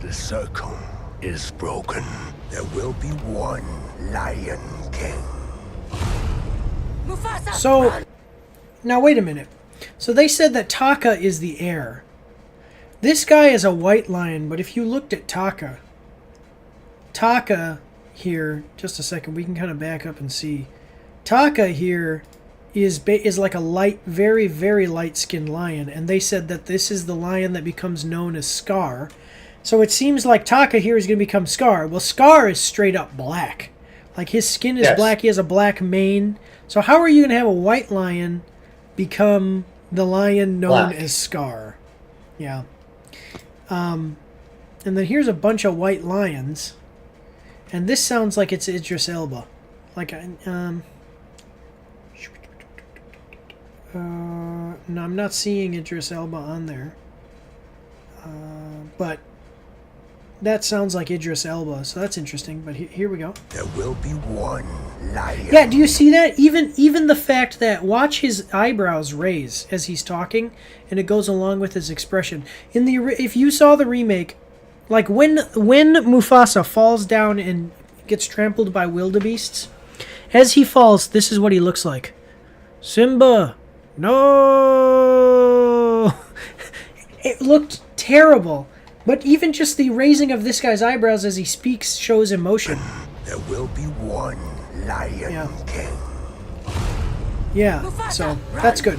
The circle is broken. There will be one Lion King. Mufasa! So, now wait a minute. So they said that Taka is the heir. This guy is a white lion, but if you looked at Taka here, just a second, we can kind of back up and see. Taka here is like a light, very, very light-skinned lion, and they said that this is the lion that becomes known as Scar. So it seems like Taka here is going to become Scar. Well, Scar is straight up black. Like, his skin is black, he has a black mane. So how are you going to have a white lion become the lion known as Scar? Yeah. And then here's a bunch of white lions. And this sounds like it's Idris Elba. Like, no, I'm not seeing Idris Elba on there. But that sounds like Idris Elba, so that's interesting. But here we go. There will be one lion. Yeah, do you see that? Even the fact that, watch his eyebrows raise as he's talking, and it goes along with his expression. If you saw the remake, like when Mufasa falls down and gets trampled by wildebeests, as he falls, this is what he looks like. Simba, no! It looked terrible. But even just the raising of this guy's eyebrows as he speaks shows emotion. There will be one Lion King. Yeah, so that's good.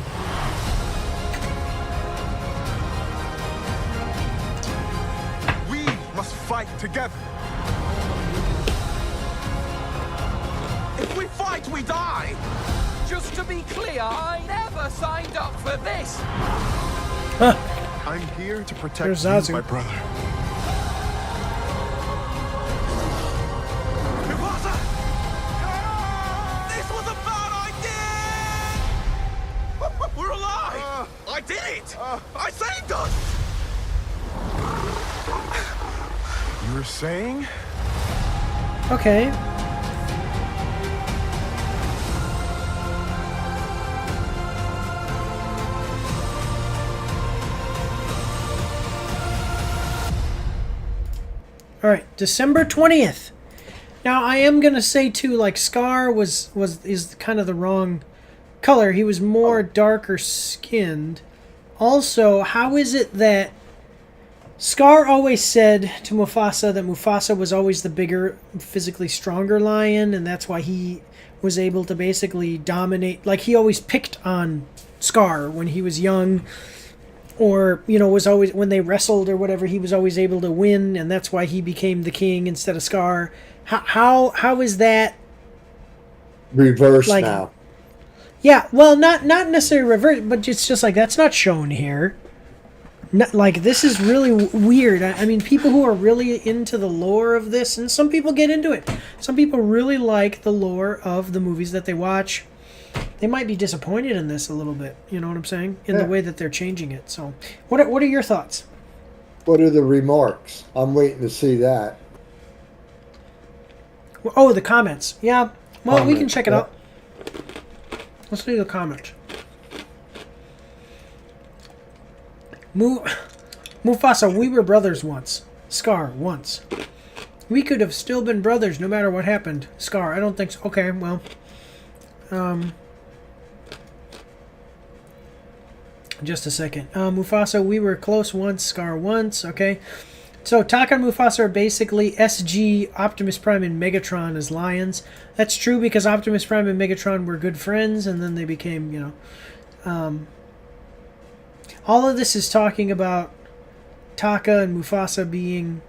We must fight together. If we fight, we die. Just to be clear, I never signed up for this. Huh. I'm here to protect There's you, Zazu. my brother. Mufasa! This was a bad idea! We're alive! I did it! I saved us! You were saying? Okay. All right, December 20th. Now I am gonna say too, like Scar is kind of the wrong color. He was more darker skinned. Also, how is it that Scar always said to Mufasa that Mufasa was always the bigger, physically stronger lion, and that's why he was able to basically dominate. Like, he always picked on Scar when he was young, or, you know, was always, when they wrestled or whatever, he was always able to win, and that's why he became the king instead of Scar. How is that reversed now? Yeah, well, not necessarily reverse, but it's just like, that's not shown here. Like, this is really weird. I mean, people who are really into the lore of this, and some people get into it. Some people really like the lore of the movies that they watch. they might be disappointed in this a little bit. You know what I'm saying? In the way that they're changing it. So, what are your thoughts? What are the remarks? I'm waiting to see that. Oh, the comments. Yeah. Well, we can check it out. Let's do the comments. Mufasa, we were brothers once. Scar, once. We could have still been brothers no matter what happened. Scar, I don't think so. Okay, well. Just a second. Mufasa, we were close once. Scar, once. Okay. So, Taka and Mufasa are basically SG, Optimus Prime, and Megatron as lions. That's true because Optimus Prime and Megatron were good friends, and then they became, you know... all of this is talking about Taka and Mufasa being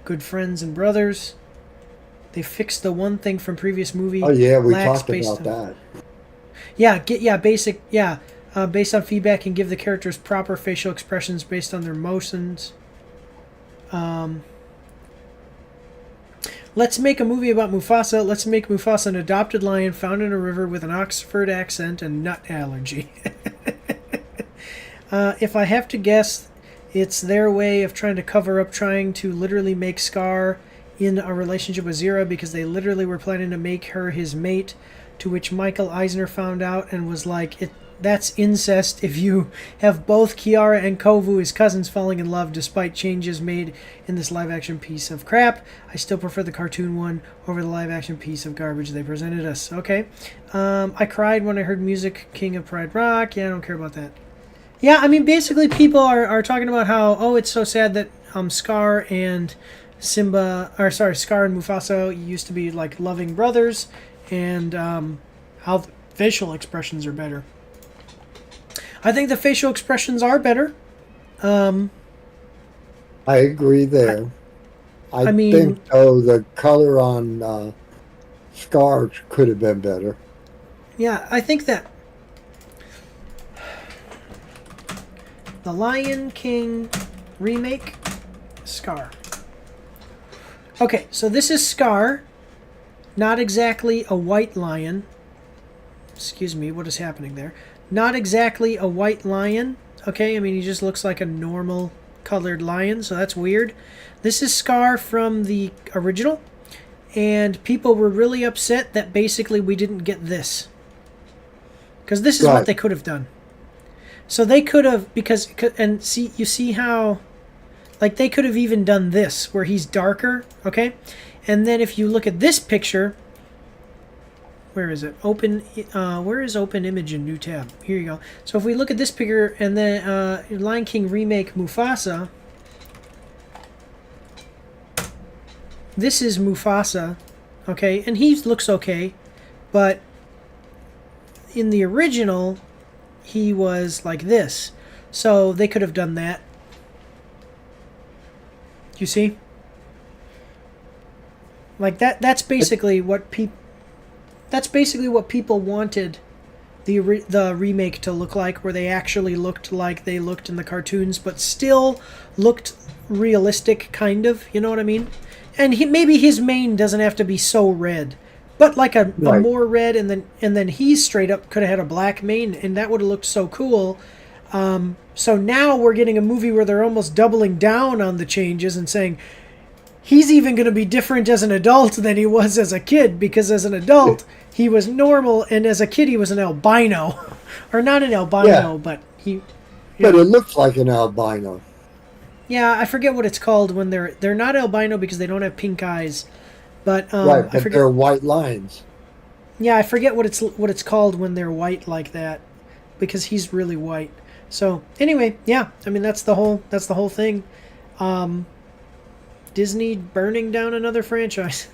good friends and brothers. They fixed the one thing from previous movie. Oh yeah, we talked about that. Yeah, based on feedback and give the characters proper facial expressions based on their motions. Let's make a movie about Mufasa. Let's make Mufasa an adopted lion found in a river with an Oxford accent and nut allergy. If I have to guess, it's their way of trying to cover up trying to literally make Scar in a relationship with Zira because they literally were planning to make her his mate, to which Michael Eisner found out and was like, that's incest if you have both Kiara and Kovu as cousins falling in love despite changes made in this live-action piece of crap. I still prefer the cartoon one over the live-action piece of garbage they presented us. Okay. I cried when I heard music King of Pride Rock. Yeah, I don't care about that. Yeah, I mean, basically people are talking about how, oh, it's so sad that Scar and Scar and Mufasa used to be like loving brothers, and how the facial expressions are better. I think the facial expressions are better. I agree there. I mean, think, though, the color on Scar could have been better. Yeah, I think that the Lion King remake, Scar. Okay, so this is Scar. Not exactly a white lion. Excuse me, what is happening there? Not exactly a white lion. Okay, I mean, he just looks like a normal colored lion, so that's weird. This is Scar from the original, and people were really upset that basically we didn't get this. Because this is what they could have done. So they could have, and see, you see how, like, they could have even done this, where he's darker, okay? And then if you look at this picture, where is it? Where is open image in new tab? Here you go. So if we look at this picture, and then Lion King remake Mufasa, this is Mufasa, okay? And he looks okay, but in the original, he was like this. So they could have done that. You see? Like that's basically what people wanted the remake to look like, where they actually looked like they looked in the cartoons, but still looked realistic, kind of, you know what I mean? And maybe his mane doesn't have to be so red, but like a more red, and then he straight up could have had a black mane, and that would have looked so cool. So now we're getting a movie where they're almost doubling down on the changes and saying he's even going to be different as an adult than he was as a kid, because as an adult he was normal, and as a kid he was an albino. Or not an albino, but he... But it looks like an albino. Yeah, I forget what it's called when they're not albino because they don't have pink eyes. But right, but they're white lines. Yeah, I forget what it's called when they're white like that, because he's really white. So anyway, yeah, I mean that's the whole thing. Disney burning down another franchise.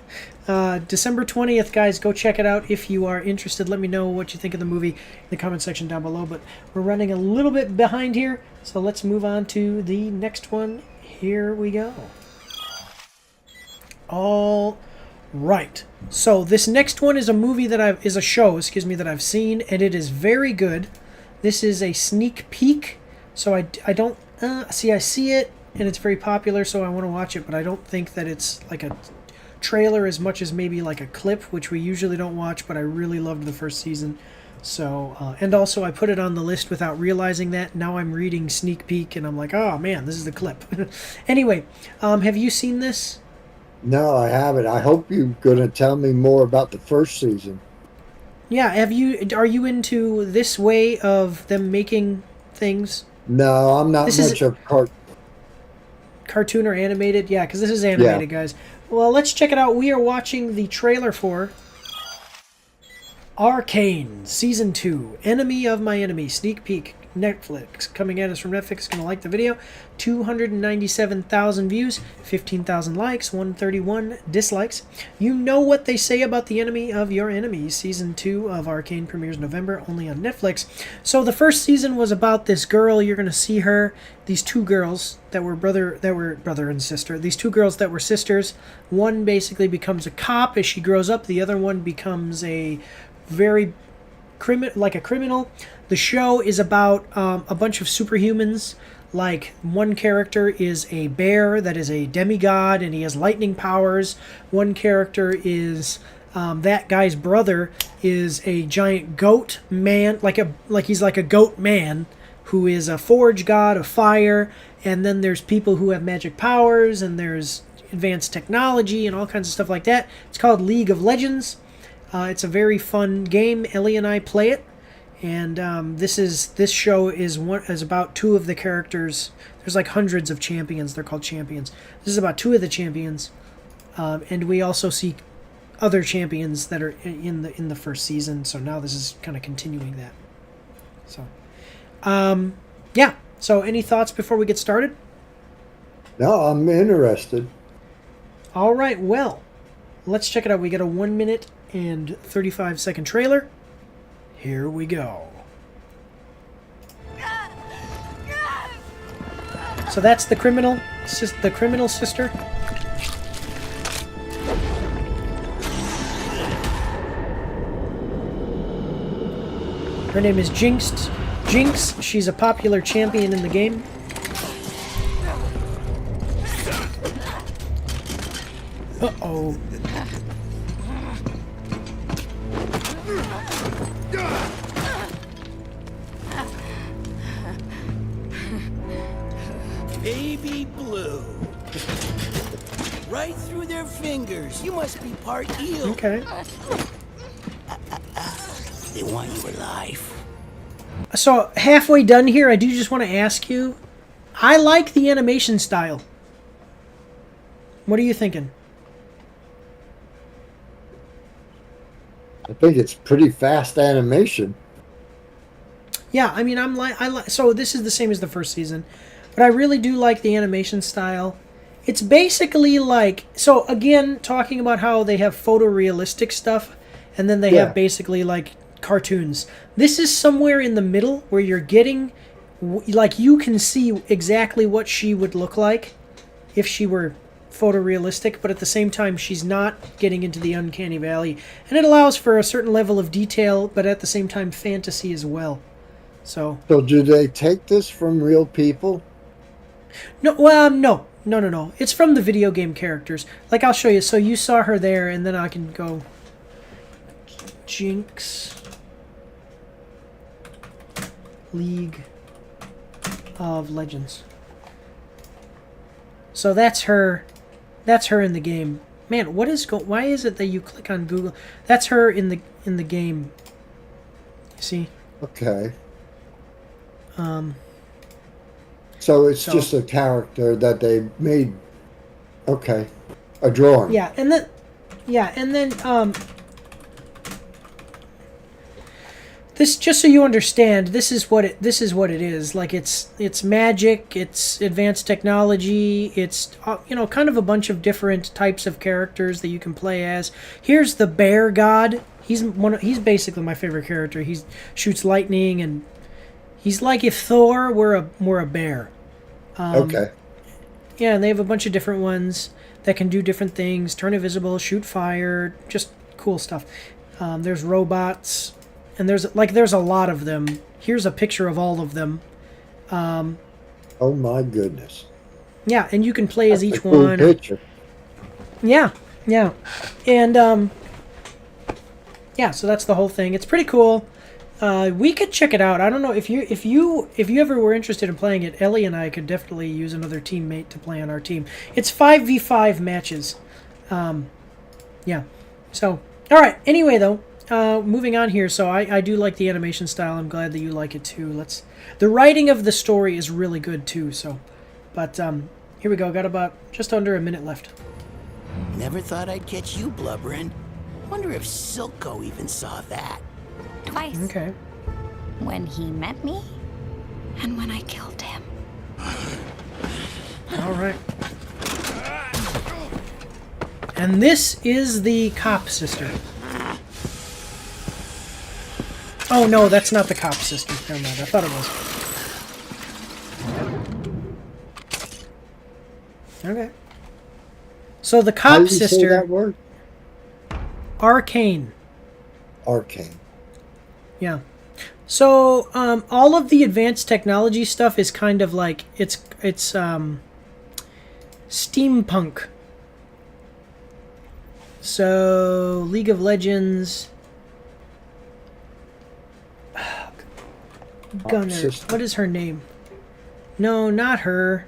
December 20th, guys, go check it out if you are interested. Let me know what you think of the movie in the comment section down below. But we're running a little bit behind here, so let's move on to the next one. Here we go. All right. So this next one is a movie that is a show, that I've seen, and it is very good. This is a sneak peek, so I don't I see it, and it's very popular, so I want to watch it, but I don't think that it's like a trailer as much as maybe like a clip, which we usually don't watch, but I really loved the first season. So, and also I put it on the list without realizing that. Now I'm reading sneak peek and I'm like, oh man, this is the clip. Anyway, have you seen this? No, I haven't. I hope you're going to tell me more about the first season. Yeah, are you into this way of them making things? No, I'm not much of cartoon or animated. Yeah, because this is animated, guys. Well, let's check it out. We are watching the trailer for Arcane Season 2, Enemy of My Enemy, sneak peek, Netflix, coming at us from Netflix. Gonna like the video. 297,000 views, 15,000 likes, 131 dislikes. You know what they say about the enemy of your enemy. Season 2 of Arcane premieres November, only on Netflix. So the first season was about this girl. You're gonna see her. These two girls that were brother and sister. These two girls that were sisters. One basically becomes a cop as she grows up. The other one becomes a very criminal. The show is about a bunch of superhumans. Like, one character is a bear that is a demigod and he has lightning powers. One character is that guy's brother is a giant goat man, like he's like a goat man who is a forge god of fire. And then there's people who have magic powers, and there's advanced technology and all kinds of stuff like that. It's called League of Legends. It's a very fun game. Ellie and I play it, and this show is about two of the characters. There's like hundreds of champions. They're called champions. This is about two of the champions, and we also see other champions that are in the first season. So now this is kind of continuing that. So, yeah. So, any thoughts before we get started? No, I'm interested. All right. Well, let's check it out. We got a 1 minute and 35-second trailer. Here we go. So that's the criminal sister. Her name is Jinx. She's a popular champion in the game. Uh-oh. Baby blue. Right through their fingers. You must be part eel. Okay. They want you alive. So, halfway done here, I do just want to ask you, I like the animation style. What are you thinking? I think it's pretty fast animation. Yeah, I mean, so this is the same as the first season, but I really do like the animation style. It's basically like, so again, talking about how they have photorealistic stuff, and then they have basically like cartoons. This is somewhere in the middle where you're getting, like, you can see exactly what she would look like if she were photorealistic, but at the same time she's not getting into the uncanny valley, and it allows for a certain level of detail, but at the same time fantasy as well. So do they take this from real people? No, well, no. It's from the video game characters. Like, I'll show you. So you saw her there, and then I can go Jinx League of Legends. So that's her. That's her in the game. Man, why is it that you click on Google? That's her in the game. See? Okay. So it's just a character that they made. Okay. A drawing. Yeah, and then this, just so you understand, this is what it is. Like, it's magic, it's advanced technology, it's kind of a bunch of different types of characters that you can play as. Here's the bear god. He's basically my favorite character. He shoots lightning, and he's like if Thor were a bear. Okay. Yeah, and they have a bunch of different ones that can do different things. Turn invisible, shoot fire, just cool stuff. There's robots, and there's a lot of them. Here's a picture of all of them. Oh my goodness. Yeah, and you can play as each a cool one. Picture. Yeah, Yeah, and yeah, so that's the whole thing. It's pretty cool. We could check it out. I don't know if you ever were interested in playing it. Ellie and I could definitely use another teammate to play on our team. It's 5v5 matches. Yeah. So all right. Anyway, though, moving on here. So I do like the animation style. I'm glad that you like it too. The writing of the story is really good too. So, but here we go. Got about just under a minute left. Never thought I'd catch you blubbering. Wonder if Silco even saw that. Twice. Okay. When he met me, and when I killed him. All right. And this is the cop sister. Oh no, that's not the cop sister. Never mind. I thought it was. Okay. So the cop sister. Say that word? Arcane. Arcane. Yeah. So all of the advanced technology stuff is kind of like it's steampunk. So League of Legends. Gunner. What is her name? No, not her.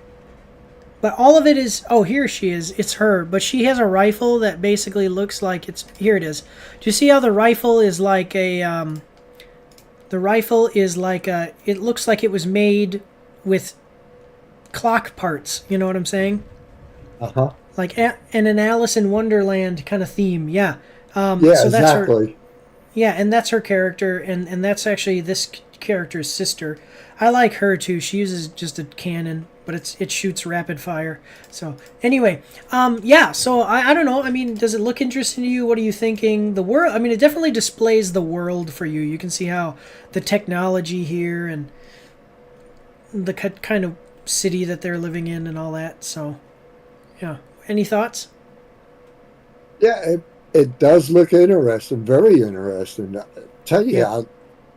But all of it is... Oh, here she is. It's her. But she has a rifle that basically looks like it's... Here it is. Do you see how the rifle is like a... The rifle is like a... It looks like it was made with clock parts. You know what I'm saying? Uh-huh. Like an Alice in Wonderland kind of theme. Yeah. Yeah, so that's exactly. Her, yeah, and that's her character. And that's actually this character's sister. I like her too. She uses just a cannon, but it shoots rapid fire. So anyway, yeah. So I don't know. I mean, does it look interesting to you? What are you thinking? The world. I mean, it definitely displays the world for you. You can see how the technology here and the kind of city that they're living in and all that. So, yeah. Any thoughts? Yeah, it does look interesting. Very interesting. I tell you, Yeah.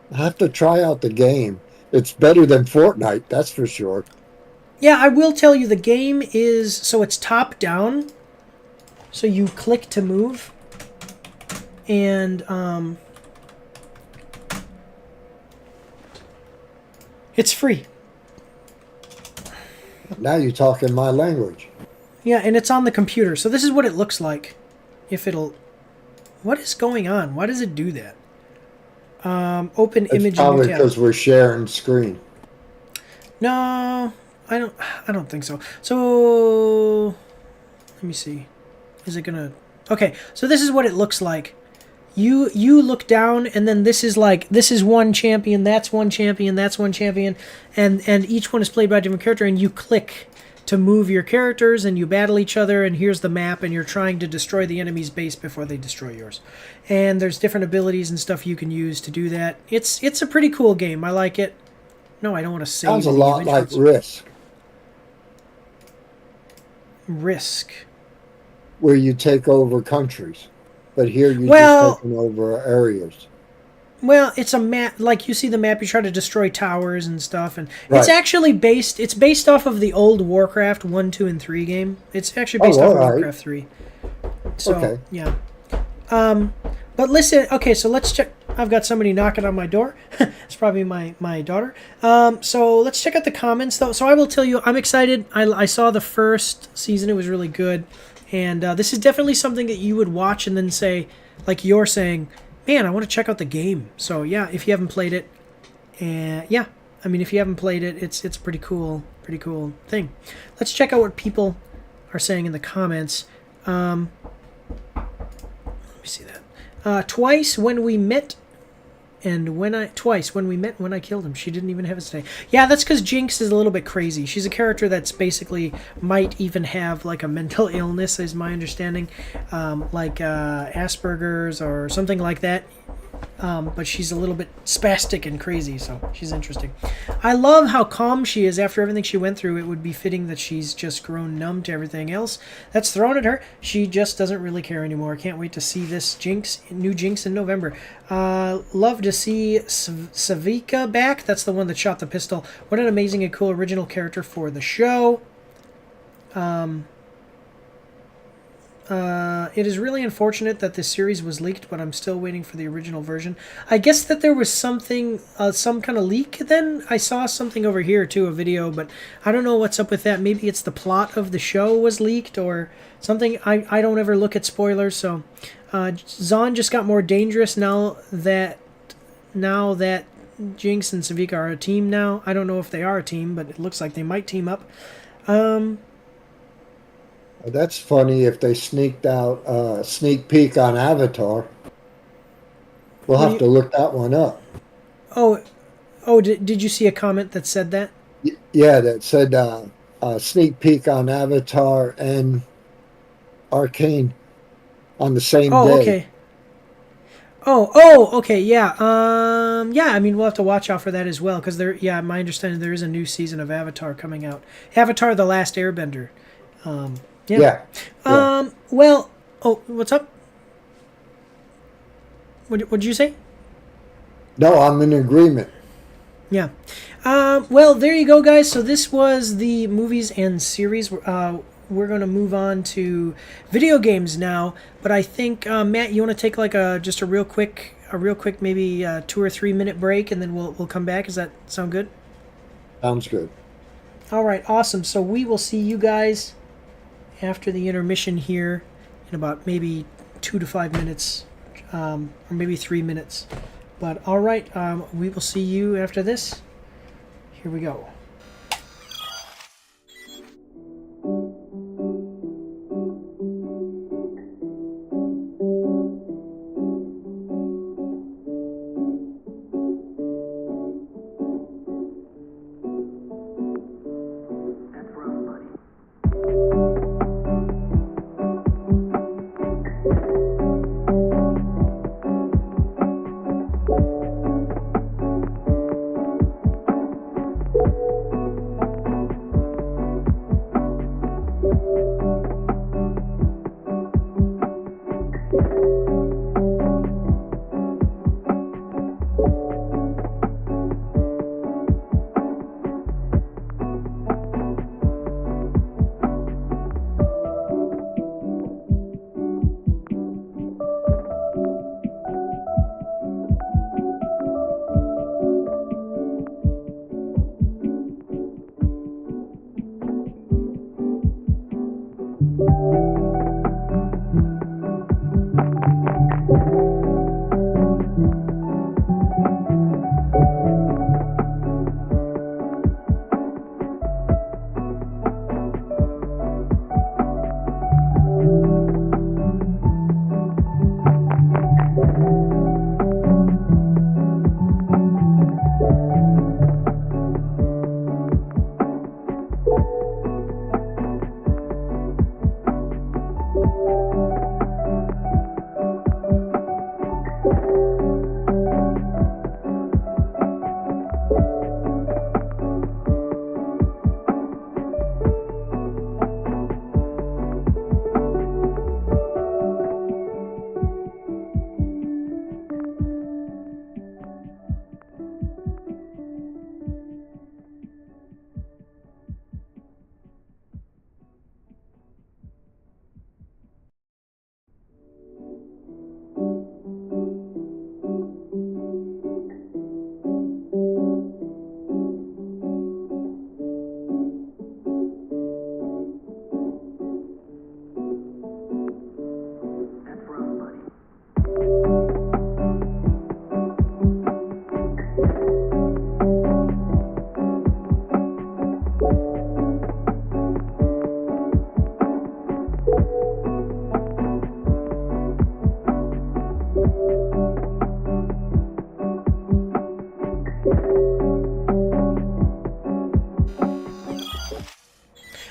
I have to try out the game. It's better than Fortnite, that's for sure. Yeah, I will tell you the game is... So it's top down. So you click to move. And it's free. Now you're talking my language. Yeah, and it's on the computer. So this is what it looks like. If it'll... What is going on? Why does it do that? Open It's image probably in tab. because we're sharing screen. No, I don't think so. So let me see. Is it gonna... Okay, so this is what it looks like. You look down, and then this is one champion, that's one champion, that's one champion, and each one is played by a different character, and you click to move your characters, and you battle each other, and here's the map, and you're trying to destroy the enemy's base before they destroy yours. And there's different abilities and stuff you can use to do that. It's a pretty cool game. I like it. No, I don't want to save. Sounds a lot like Risk. Risk. Where you take over countries. But here you're just taking over areas. Well, it's a map. Like, you see the map, you try to destroy towers and stuff. And Right. it's actually based off of the old Warcraft 1, 2, and 3 game. It's actually based off of Warcraft 3. So, Okay. yeah. But listen, okay, so let's check. I've got somebody knocking on my door. It's probably my daughter. So let's check out the comments, though. So I will tell you, I'm excited. I saw the first season. It was really good. And this is definitely something that you would watch and then say, like you're saying, man, I want to check out the game. So yeah, if you haven't played it, yeah, I mean, if you haven't played it, it's a pretty cool thing. Let's check out what people are saying in the comments. Let me see that. Twice when we met, and when I killed him, she didn't even have it today. Yeah, that's because Jinx is a little bit crazy. She's a character that's basically might even have like a mental illness, is my understanding, like Asperger's or something like that. But she's a little bit spastic and crazy, so she's interesting. I love how calm she is after everything she went through. It would be fitting that she's just grown numb to everything else that's thrown at her. She just doesn't really care anymore. Can't wait to see this new Jinx in November. Love to see Savika back. That's the one that shot the pistol. What an amazing and cool original character for the show. it is really unfortunate that this series was leaked, but I'm still waiting for the original version. I guess that there was something, some kind of leak then. I saw something over here too, a video, but I don't know what's up with that. Maybe it's the plot of the show was leaked or something. I don't ever look at spoilers, so Zahn just got more dangerous now that Jinx and Savika are a team now. I don't know if they are a team, but it looks like they might team up. That's funny if they sneaked out a sneak peek on Avatar. We'll have to look that one up. Oh, did you see a comment that said that? Yeah, that said sneak peek on Avatar and Arcane on the same day. Okay. Oh, okay, yeah. Yeah, I mean, we'll have to watch out for that as well, because my understanding, there is a new season of Avatar coming out. Avatar: The Last Airbender. Yeah. Well, what's up? What'd you say? No, I'm in agreement. Yeah. Well, there you go, guys. So this was the movies and series. We're going to move on to video games now. But I think, Matt, you want to take like just a real quick maybe 2 or 3 minute break, and then we'll come back. Does that sound good? Sounds good. All right, awesome. So we will see you guys after the intermission here in about maybe 2 to 5 minutes, or maybe 3 minutes. But all right, we will see you after this. Here we go.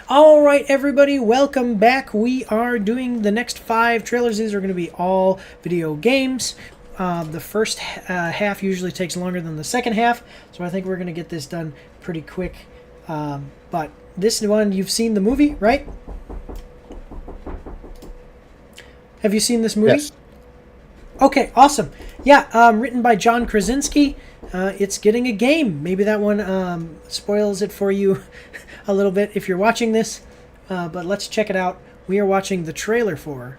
All right, everybody, welcome back. We are doing the next 5 trailers. These are going to be all video games. The first half usually takes longer than the second half, so I think we're going to get this done pretty quick. But this one, you've seen the movie, right? Have you seen this movie? Yes. Okay, awesome. Yeah, written by John Krasinski. It's getting a game. Maybe that one spoils it for you a little bit if you're watching this. But let's check it out. we are watching the trailer for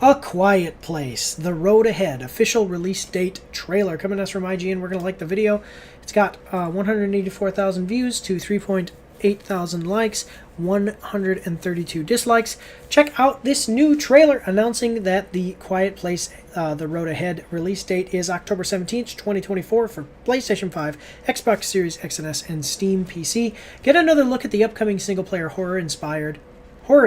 A Quiet Place, The Road Ahead, official release date trailer. Coming to us from IGN. We're going to like the video. It's got 184,000 views to 3.8 thousand likes, 132 dislikes. Check out this new trailer announcing that The Quiet Place, The Road Ahead release date is October 17th, 2024 for PlayStation 5, Xbox Series X and S, and Steam PC. Get another look at the upcoming single-player horror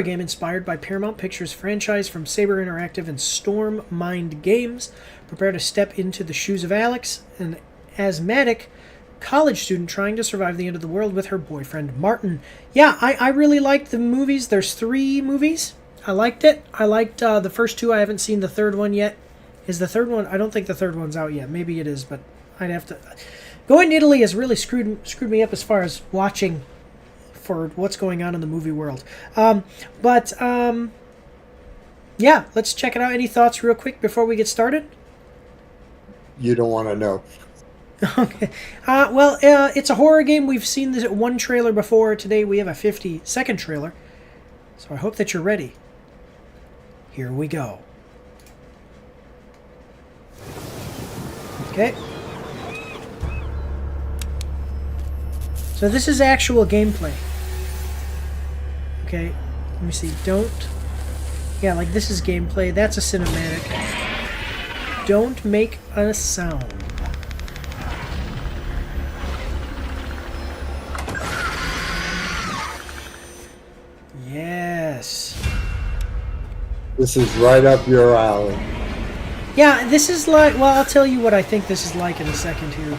game inspired by Paramount Pictures franchise from Saber Interactive and Storm Mind Games. Prepare to step into the shoes of Alex, an asthmatic college student trying to survive the end of the world with her boyfriend Martin. Yeah, I really liked the movies. There's 3 movies. I liked it. I liked the first 2. I haven't seen the third one yet. Is the third one? I don't think the third one's out yet. Maybe it is, but I'd have to. Going to Italy has really screwed me up as far as watching for what's going on in the movie world. Yeah, let's check it out. Any thoughts real quick before we get started? You don't want to know. Okay. It's a horror game. We've seen this one trailer before. Today we have a 50-second trailer. So I hope that you're ready. Here we go. Okay. So this is actual gameplay. Okay. Let me see. Yeah, like this is gameplay. That's a cinematic. Don't make a sound. Yes. This is right up your alley. Yeah, this is like, well, I'll tell you what I think this is like in a second here.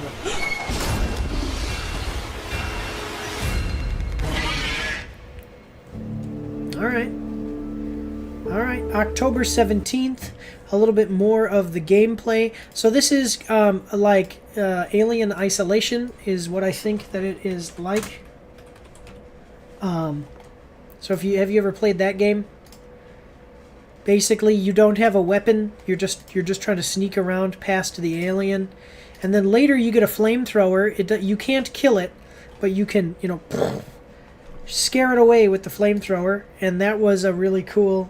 All right, October 17th, a little bit more of the gameplay. So this is like Alien Isolation is what I think that it is like. So have you ever played that game? Basically, you don't have a weapon. You're just trying to sneak around past the alien, and then later you get a flamethrower. You can't kill it, but you can, scare it away with the flamethrower. And that was a really cool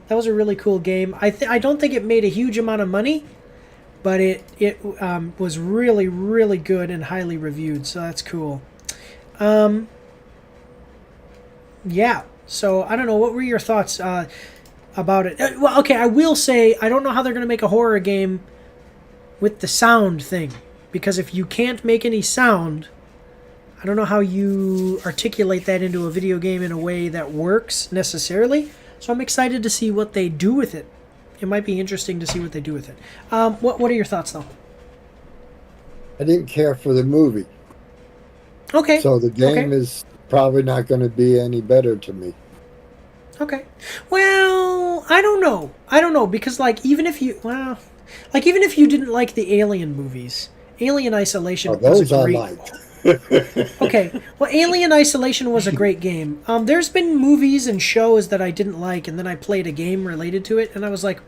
game. I don't think it made a huge amount of money, but it was really, really good and highly reviewed. So that's cool. Yeah. So I don't know. What were your thoughts about it? Well, okay. I will say I don't know how they're going to make a horror game with the sound thing, because if you can't make any sound, I don't know how you articulate that into a video game in a way that works necessarily. So I'm excited to see what they do with it. It might be interesting to see what they do with it. What are your thoughts, though? I didn't care for the movie. Okay. So the game is probably not going to be any better to me. Okay. Well, I don't know because even if you didn't like the Alien movies, Alien Isolation was a great. Okay. Well, Alien Isolation was a great game. There's been movies and shows that I didn't like, and then I played a game related to it, and I was like,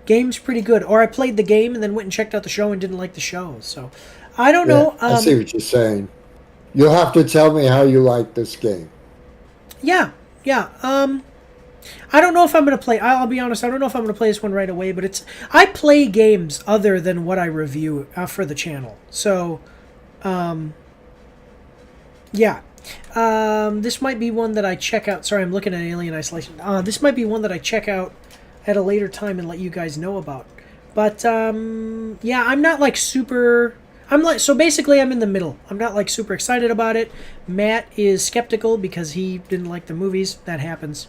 game's pretty good. Or I played the game and then went and checked out the show and didn't like the show. So I don't know. I see what you're saying. You'll have to tell me how you like this game. Yeah. I don't know if I'm going to play. I'll be honest. I don't know if I'm going to play this one right away. But I play games other than what I review for the channel. So, yeah. This might be one that I check out. Sorry, I'm looking at Alien Isolation. This might be one that I check out at a later time and let you guys know about. But yeah, I'm not like super. So basically I'm in the middle. I'm not like super excited about it. Matt is skeptical because he didn't like the movies. That happens.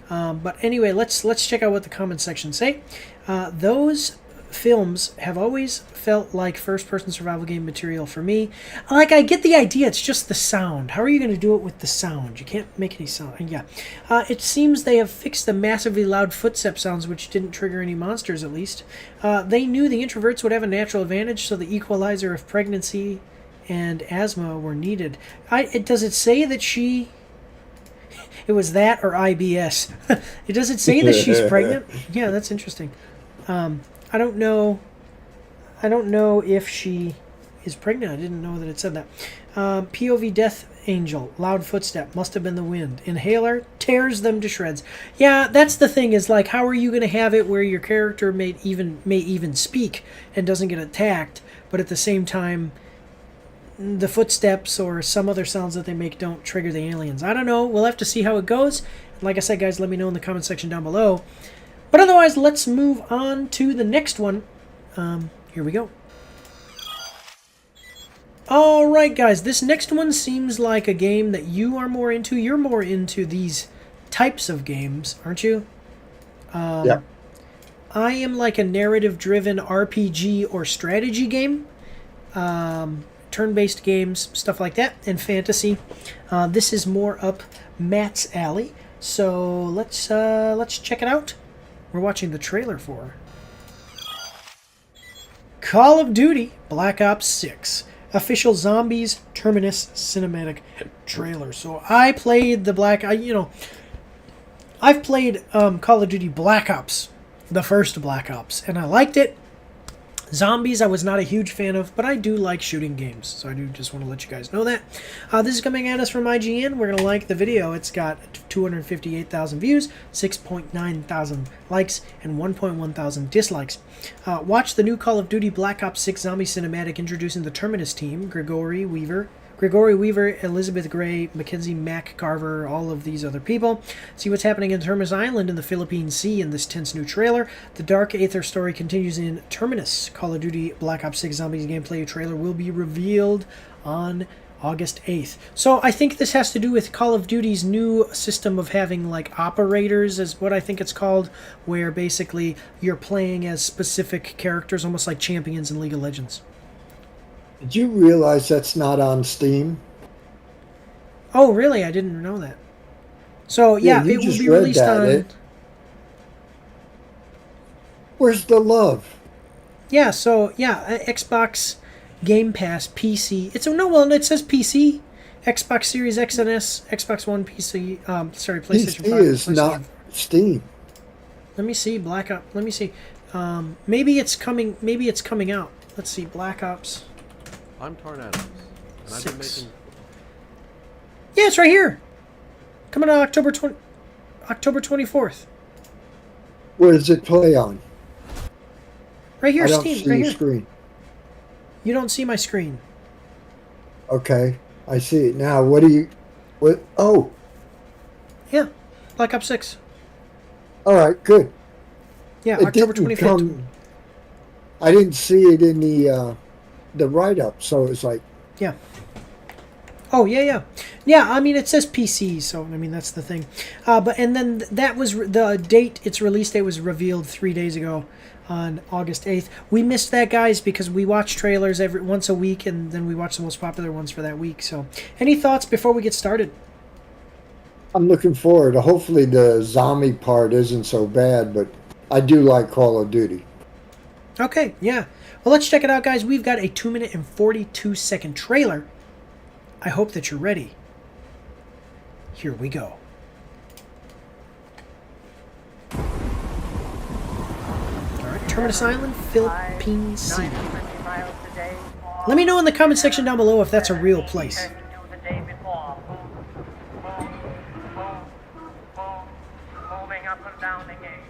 But anyway, let's check out what the comments section say. Those films have always felt like first-person survival game material for me. Like, I get the idea. It's just the sound. How are you going to do it with the sound? You can't make any sound. And yeah. It seems they have fixed the massively loud footstep sounds, which didn't trigger any monsters, at least. They knew the introverts would have a natural advantage, so the equalizer of pregnancy and asthma were needed. Does it say that she... It was that or IBS. Does it say that she's pregnant? Yeah, that's interesting. I don't know if she is pregnant. I didn't know that it said that. POV Death Angel. Loud footstep. Must have been the wind. Inhaler tears them to shreds. Yeah, that's the thing, is like, how are you going to have it where your character may even speak and doesn't get attacked, but at the same time the footsteps or some other sounds that they make don't trigger the aliens? I don't know. We'll have to see how it goes. Like I said, guys, let me know in the comment section down below. But otherwise, let's move on to the next one. Here we go. Alright, guys, this next one seems like a game that you are more into. You're more into these types of games, aren't you? Yeah. I am like a narrative-driven RPG or strategy game. Turn-based games, stuff like that, and fantasy. This is more up Matt's alley. So let's check it out. We're watching the trailer for Call of Duty Black Ops 6. Official Zombies Terminus cinematic trailer. So I played the I've played Call of Duty Black Ops, the first Black Ops, and I liked it. Zombies I was not a huge fan of, but I do like shooting games, so I do just want to let you guys know that. This is coming at us from IGN. We're going to like the video. It's got 258,000 views, 6.9 thousand likes, and 1.1 thousand dislikes. Watch the new Call of Duty Black Ops 6 Zombie Cinematic introducing the Terminus team, Gregory Weaver, Elizabeth Gray, Mackenzie Mac Carver, all of these other people. See what's happening in Terminus Island in the Philippine Sea in this tense new trailer. The Dark Aether story continues in Terminus. Call of Duty Black Ops 6 Zombies gameplay trailer will be revealed on August 8th. So I think this has to do with Call of Duty's new system of having like operators, is what I think it's called, where basically you're playing as specific characters, almost like champions in League of Legends. Did you realize that's not on Steam? Oh, really? I didn't know that. So, yeah, it will be released on... Where's the love? Yeah, so, yeah, Xbox Game Pass, PC. It says PC. Xbox Series X and S, Xbox One, PC, PlayStation 5. PC is not Steam. Let me see, Black Ops. Let me see. Maybe it's coming out. Let's see, Black Ops. I'm Tarn Adams, and I've been making... Yeah, it's right here. Coming out October 24th. Where does it play on? Right here, I don't Steam. see Right your here. screen. You don't see my screen. Okay, I see it now. What? Oh. Yeah, Black Ops 6. All right, good. Yeah, It October didn't 25th. I didn't see it in the write-up, so it's like... Yeah. Oh, yeah. Yeah, I mean, it says PC, so, I mean, that's the thing. And then that was the date, its release date was revealed 3 days ago on August 8th. We missed that, guys, because we watch trailers once a week, and then we watch the most popular ones for that week. So, any thoughts before we get started? I'm looking forward. Hopefully the zombie part isn't so bad, but I do like Call of Duty. Okay, yeah. Well, let's check it out, guys. We've got a 2-minute and 42-second trailer. I hope that you're ready. Here we go. All right, Terminus Island, Philippine Sea. Let me know in the comment section down below if that's a real place. Moving up and down the gate.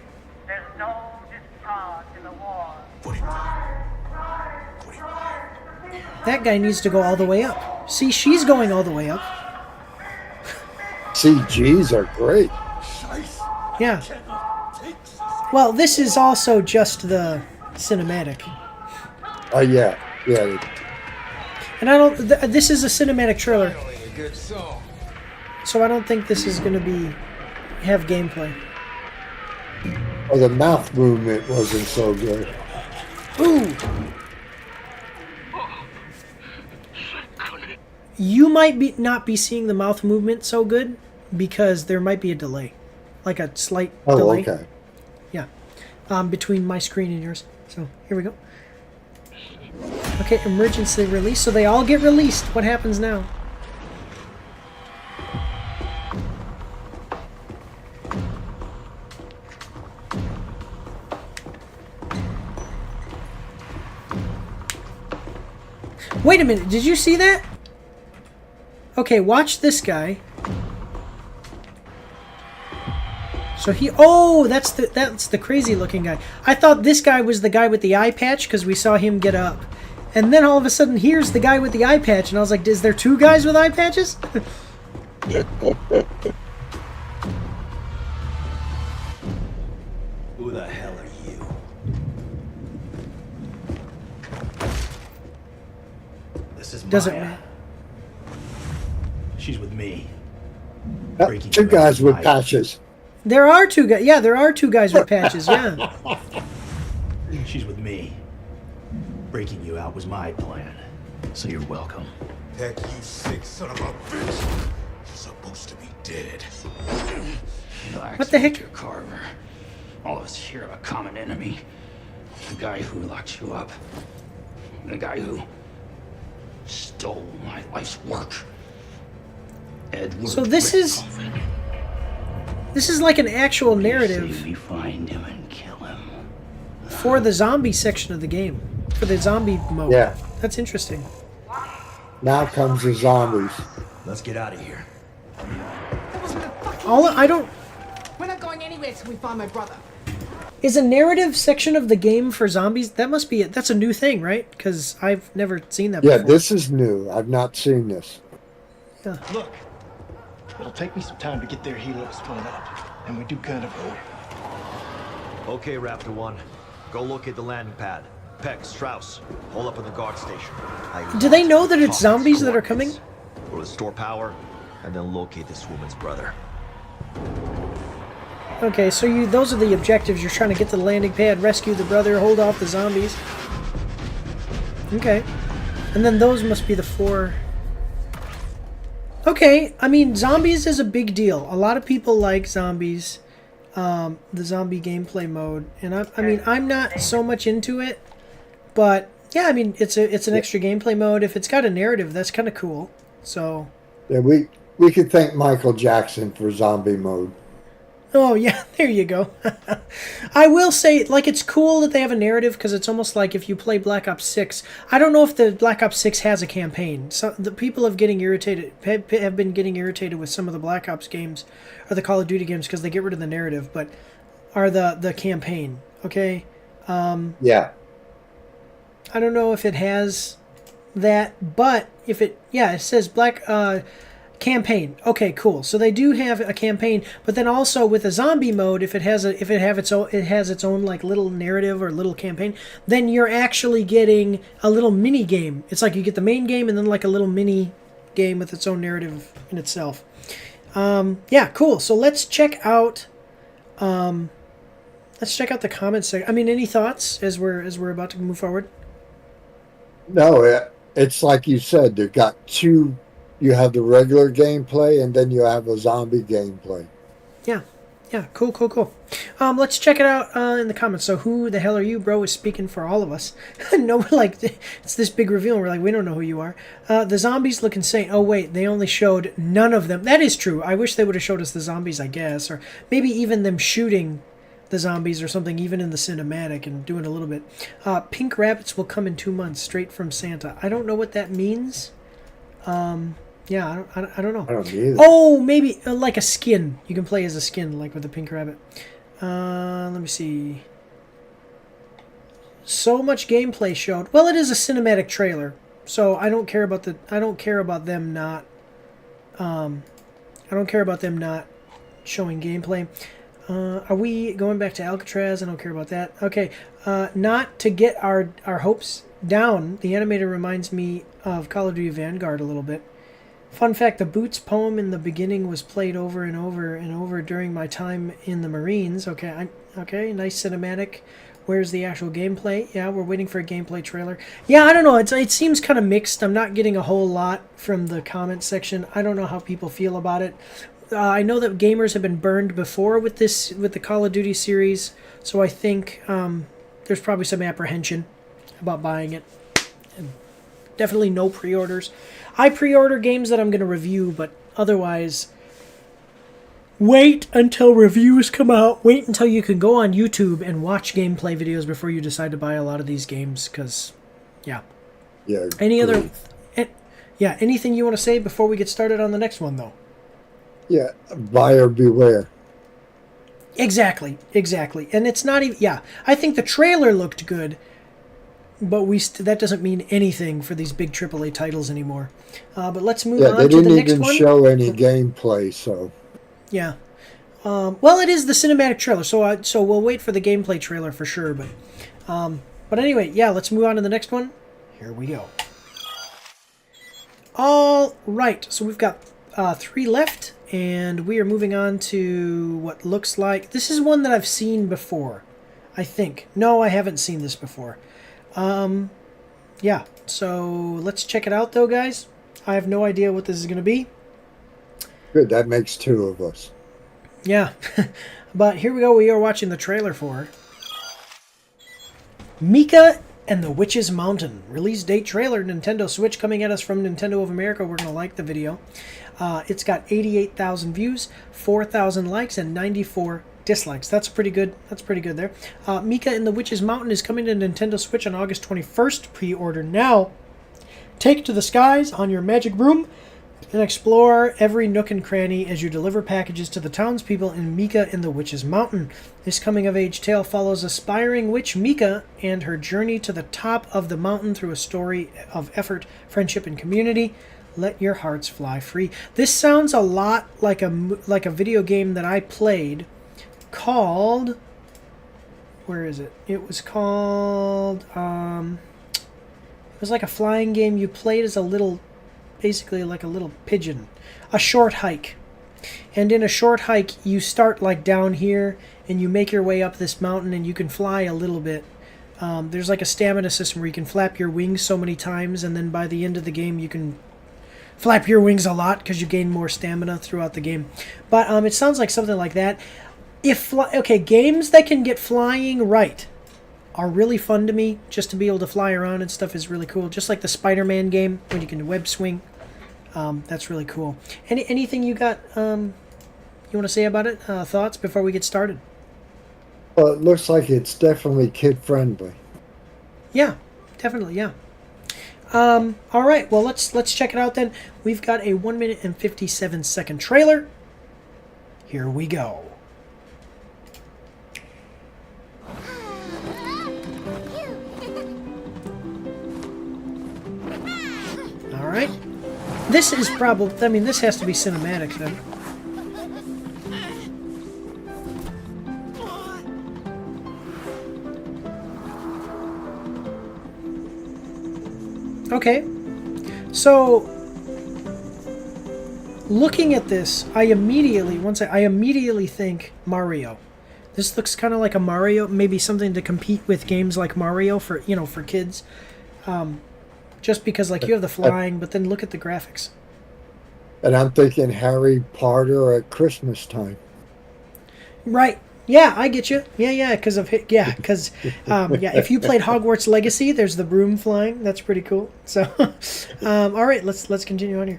There's no discharge in the war. That guy needs to go all the way up. See, she's going all the way up. CGs are great. Yeah. Well, this is also just the cinematic. Oh, yeah. And I don't... this is a cinematic trailer. So I don't think this is going to have gameplay. Oh, the mouth movement wasn't so good. Ooh! You might not be seeing the mouth movement so good because there might be a delay. Like a slight delay. Oh, okay. Yeah. Between my screen and yours. So, here we go. Okay, emergency release. So they all get released. What happens now? Wait a minute, did you see that? Okay, watch this guy. So he, oh, that's the crazy looking guy. I thought this guy was the guy with the eye patch because we saw him get up. And then all of a sudden, here's the guy with the eye patch. And I was like, is there two guys with eye patches? Who the hell are you? This is Doesn't Maya. matter. She's with me. Two guys with patches. There are two guys. Yeah, there are two guys with patches. Yeah. She's with me. Breaking you out was my plan. So you're welcome. Heck, you sick son of a bitch! You're supposed to be dead. Relax, What the heck? Mr. Carver. All of us here have a common enemy. The guy who locked you up. The guy who stole my life's work. Edward So this is like an actual narrative we find him and kill him. for the zombie section of the game, for the zombie mode. Yeah. That's interesting. Now comes the zombies. Let's get out of here. We're not going anywhere till we find my brother. Is a narrative section of the game for zombies? That must be it. That's a new thing, right? Because I've never seen that Yeah, before. this is new. I've not seen this. Yeah. Look, it'll take me some time to get their helo spun up, and we do kind of owe. Okay, Raptor 1. Go locate the landing pad. Peck, Strauss, hold up in the guard station. Do they know that it's zombies that are coming? Or restore power, and then locate this woman's brother. Okay, so those are the objectives. You're trying to get to the landing pad, rescue the brother, hold off the zombies. Okay. And then those must be the 4. Okay, I mean, zombies is a big deal. A lot of people like zombies, the zombie gameplay mode. And I mean, I'm not so much into it, but yeah, I mean, it's an extra gameplay mode. If it's got a narrative, that's kind of cool. So. Yeah, we could thank Michael Jackson for zombie mode. Oh, yeah, there you go. I will say, like, it's cool that they have a narrative because it's almost like if you play Black Ops 6. I don't know if the Black Ops 6 has a campaign. So the people have been getting irritated with some of the Black Ops games or the Call of Duty games because they get rid of the narrative, but are the campaign, okay? Yeah. I don't know if it has that, but if it, yeah, it says campaign. Okay, cool. So they do have a campaign, but then also with a zombie mode, if it has its own like little narrative or little campaign, then you're actually getting a little mini game. It's like you get the main game and then like a little mini game with its own narrative in itself. Yeah, cool. So let's check out the comments section. I mean, any thoughts as we're about to move forward? No, it's like you said. They've got two. You have the regular gameplay, and then you have a zombie gameplay. Yeah, cool. Let's check it out in the comments. So who the hell are you, bro, is speaking for all of us. No, like, it's this big reveal, and we're like, we don't know who you are. The zombies look insane. Oh, wait, they only showed none of them. That is true. I wish they would have showed us the zombies, I guess, or maybe even them shooting the zombies or something, even in the cinematic, and doing a little bit. Pink rabbits will come in 2 months, straight from Santa. I don't know what that means. Yeah, I don't know. I don't either. Oh, maybe like a skin. You can play as a skin, like with a pink rabbit. Let me see. So much gameplay showed. Well, it is a cinematic trailer, so I don't care about them not. I don't care about them not showing gameplay. Are we going back to Alcatraz? I don't care about that. Okay, not to get our hopes down. The animator reminds me of Call of Duty Vanguard a little bit. Fun fact, the Boots poem in the beginning was played over and over and over during my time in the Marines. Okay, nice cinematic. Where's the actual gameplay? Yeah, we're waiting for a gameplay trailer. Yeah, I don't know. It seems kind of mixed. I'm not getting a whole lot from the comment section. I don't know how people feel about it. I know that gamers have been burned before with the Call of Duty series, so I think there's probably some apprehension about buying it. And definitely no pre-orders. I pre-order games that I'm going to review, but otherwise, wait until reviews come out. Wait until you can go on YouTube and watch gameplay videos before you decide to buy a lot of these games, because, yeah. Yeah. Any other... Yeah, anything you want to say before we get started on the next one, though? Yeah, buyer beware. Exactly. And it's not even... Yeah, I think the trailer looked good, but that doesn't mean anything for these big AAA titles anymore. But let's move on to the next one. They didn't even show any gameplay, so... Yeah. Well, it is the cinematic trailer, so we'll wait for the gameplay trailer for sure. But anyway, yeah, let's move on to the next one. Here we go. All right, so we've got 3 left, and we are moving on to what looks like... This is one that I've seen before, I think. No, I haven't seen this before. Yeah, so let's check it out, though, guys. I have no idea what this is going to be. Good, that makes 2 of us. Yeah, but here we go. We are watching the trailer for Mika and the Witch's Mountain. Release date trailer, Nintendo Switch, coming at us from Nintendo of America. We're going to like the video. It's got 88,000 views, 4,000 likes, and 94 dislikes. That's pretty good. That's pretty good there. Mika and the Witch's Mountain is coming to Nintendo Switch on August 21st. Pre-order now. Take to the skies on your magic broom and explore every nook and cranny as you deliver packages to the townspeople in Mika and the Witch's Mountain. This coming-of-age tale follows aspiring witch Mika and her journey to the top of the mountain through a story of effort, friendship, and community. Let your hearts fly free. This sounds a lot like a video game that I played called... Where is it? It was called... it was like a flying game you played as a little... Basically like a little pigeon. A short hike. And in a short hike, you start like down here, and you make your way up this mountain, and you can fly a little bit. There's like a stamina system where you can flap your wings so many times, and then by the end of the game, you can flap your wings a lot because you gain more stamina throughout the game. But it sounds like something like that. Okay, games that can get flying right are really fun to me. Just to be able to fly around and stuff is really cool. Just like the Spider-Man game when you can web swing. That's really cool. Anything you got you want to say about it? Thoughts before we get started? Well, it looks like it's definitely kid-friendly. Yeah, definitely, yeah. All right, well, let's check it out then. We've got a 1 minute and 57 second trailer. Here we go. All right. This is probably, I mean, this has to be cinematic then. Okay. So, looking at this, I immediately think Mario. This looks kind of like a Mario, maybe something to compete with games like Mario for, for kids. Just because, like, you have the flying, but then look at the graphics. And I'm thinking Harry Potter at Christmas time. Right. Yeah, I get you. Yeah, because if you played Hogwarts Legacy, there's the broom flying. That's pretty cool. So, all right, let's continue on here.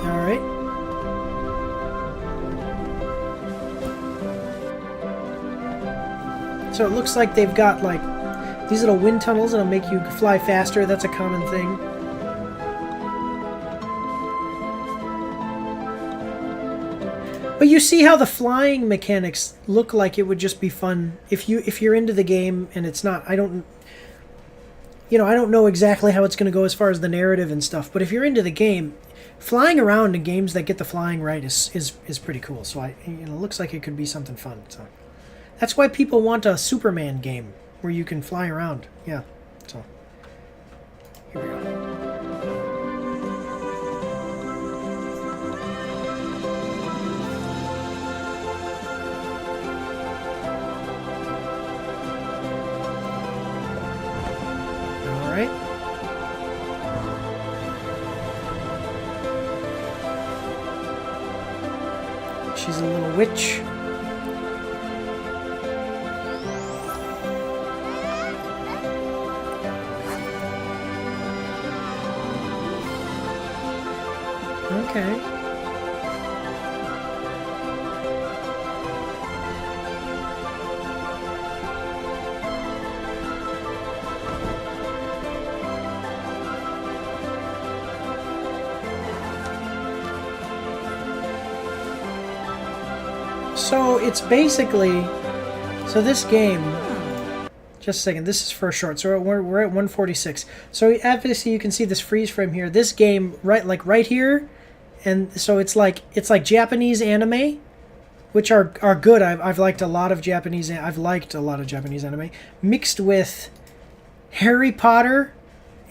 All right. So it looks like they've got like these little wind tunnels that'll make you fly faster. That's a common thing. But you see how the flying mechanics look like it would just be fun if you're into the game, and it's not. I don't know exactly how it's going to go as far as the narrative and stuff. But if you're into the game, flying around in games that get the flying right is pretty cool. So it looks like it could be something fun. So that's why people want a Superman game where you can fly around. Yeah. So here we go. She's a little witch. Okay. So it's basically, so this game, just a second, this is for a short, so we're at 146. So obviously you can see this freeze frame here. This game, right here, and so it's like Japanese anime, which are good. I've liked a lot of Japanese anime, mixed with Harry Potter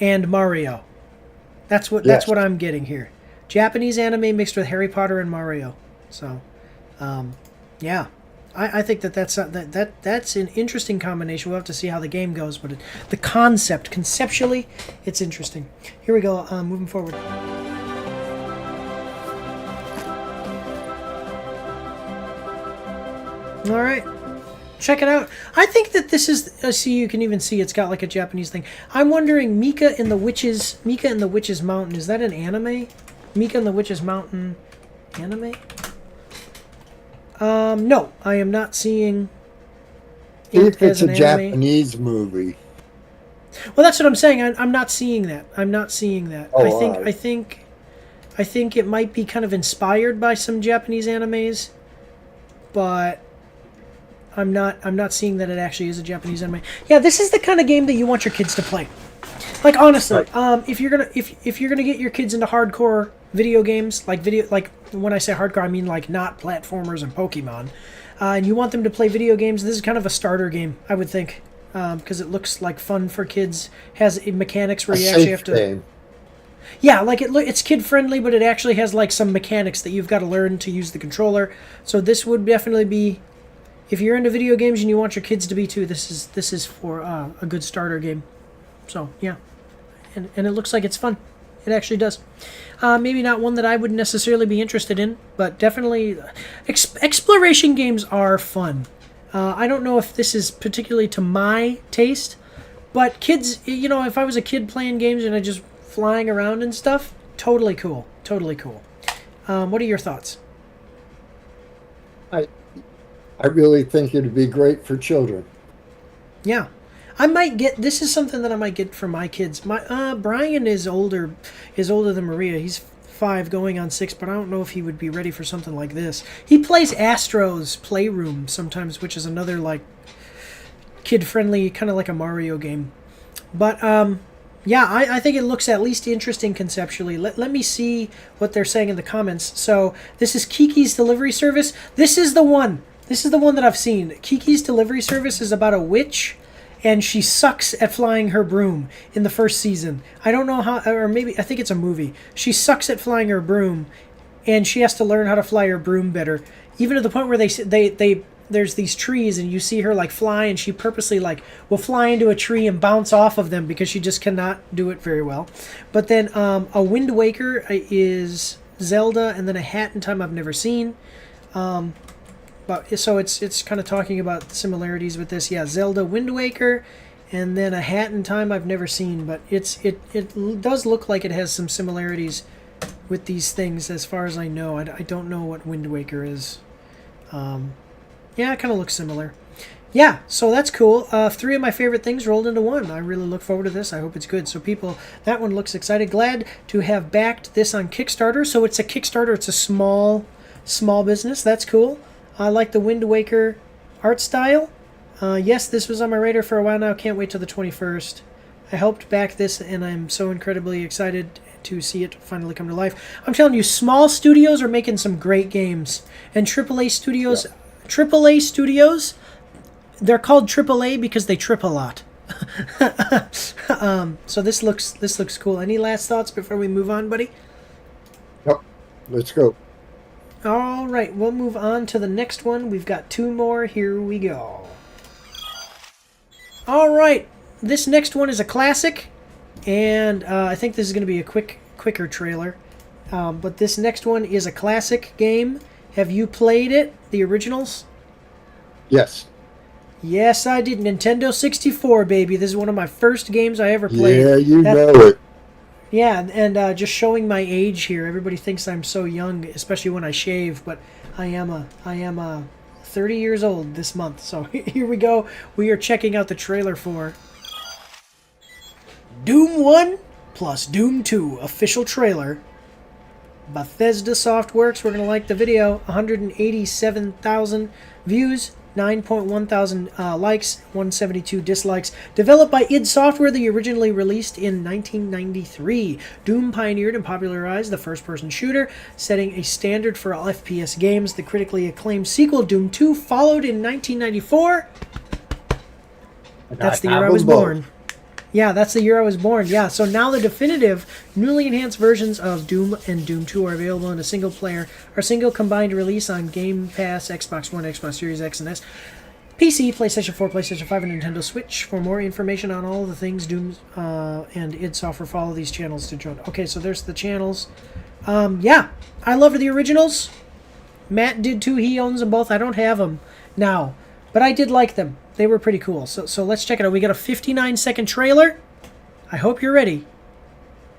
and Mario. That's what I'm getting here. Japanese anime mixed with Harry Potter and Mario. So, yeah, I think that's an interesting combination. We'll have to see how the game goes, but the conceptually, it's interesting. Here we go. Moving forward. All right. Check it out. I think that this is, see, you can even see it's got like a Japanese thing. I'm wondering, Mika and the Witch's Mountain, is that an anime? Mika and the Witch's Mountain anime? No, I am not seeing if it's a Japanese movie. Well, that's what I'm saying. I'm not seeing that. I'm not seeing that. Oh, I think it might be kind of inspired by some Japanese animes, but I'm not seeing that it actually is a Japanese anime. Yeah, this is the kind of game that you want your kids to play. Like, honestly, if you're gonna get your kids into hardcore video games, like when I say hardcore, I mean like not platformers and Pokemon, and you want them to play video games, this is kind of a starter game, I would think, because it looks like fun for kids. Has mechanics where you actually have to. Game. Yeah, like it's kid friendly, but it actually has like some mechanics that you've got to learn to use the controller. So this would definitely be, if you're into video games and you want your kids to be too, this is for a good starter game. So yeah, and it looks like it's fun. It actually does. Maybe not one that I would necessarily be interested in, but definitely exploration games are fun. I don't know if this is particularly to my taste, but kids, you know, if I was a kid playing games and I just flying around and stuff, totally cool. Totally cool. What are your thoughts? I really think it'd be great for children. Yeah. This is something that I might get for my kids. My Brian is older than Maria. He's 5 going on 6, but I don't know if he would be ready for something like this. He plays Astro's Playroom sometimes, which is another like kid-friendly, kind of like a Mario game. But yeah, I think it looks at least interesting conceptually. Let me see what they're saying in the comments. So this is Kiki's Delivery Service. This is the one. This is the one that I've seen. Kiki's Delivery Service is about a witch, and she sucks at flying her broom in the first season. I don't know how, or maybe, I think it's a movie. She sucks at flying her broom, and she has to learn how to fly her broom better. Even to the point where there's these trees, and you see her like fly, and she purposely like will fly into a tree and bounce off of them because she just cannot do it very well. But then a Wind Waker is Zelda, and then A Hat in Time I've never seen. But so it's kind of talking about similarities with this. Yeah, Zelda, Wind Waker, and then A Hat in Time I've never seen. But it does look like it has some similarities with these things as far as I know. I don't know what Wind Waker is. Yeah, it kind of looks similar. Yeah, so that's cool. 3 of my favorite things rolled into one. I really look forward to this. I hope it's good. So people, that one looks excited. Glad to have backed this on Kickstarter. So it's a Kickstarter. It's a small business. That's cool. I like the Wind Waker art style. Yes, this was on my radar for a while now. Can't wait till the 21st. I helped back this, and I'm so incredibly excited to see it finally come to life. I'm telling you, small studios are making some great games. And AAA studios, they're called AAA because they trip a lot. So this looks cool. Any last thoughts before we move on, buddy? Yep. Let's go. All right, we'll move on to the next one. We've got 2 more. Here we go. All right, this next one is a classic, and I think this is going to be a quicker trailer. But this next one is a classic game. Have you played it, the originals? Yes. Yes, I did. Nintendo 64, baby. This is one of my first games I ever played. Yeah, you know it. Yeah, and just showing my age here. Everybody thinks I'm so young, especially when I shave, but I am 30 years old this month. So here we go. We are checking out the trailer for Doom 1 plus Doom 2 official trailer Bethesda Softworks. We're going to like the video. 187,000 views, 9.1 thousand likes, 172 dislikes. Developed by id Software, they originally released in 1993. Doom pioneered and popularized the first-person shooter, setting a standard for all FPS games. The critically acclaimed sequel, Doom 2, followed in 1994. That's the year I was born. Yeah, that's the year I was born. Yeah, so now the definitive, newly enhanced versions of Doom and Doom 2 are available in a single combined release on Game Pass, Xbox One, Xbox Series X and S, PC, PlayStation 4, PlayStation 5, and Nintendo Switch. For more information on all the things Doom and id Software, follow these channels to join. Okay, so there's the channels. Yeah, I loved the originals. Matt did too. He owns them both. I don't have them now, but I did like them. They were pretty cool. So let's check it out. We got a 59-second trailer. I hope you're ready.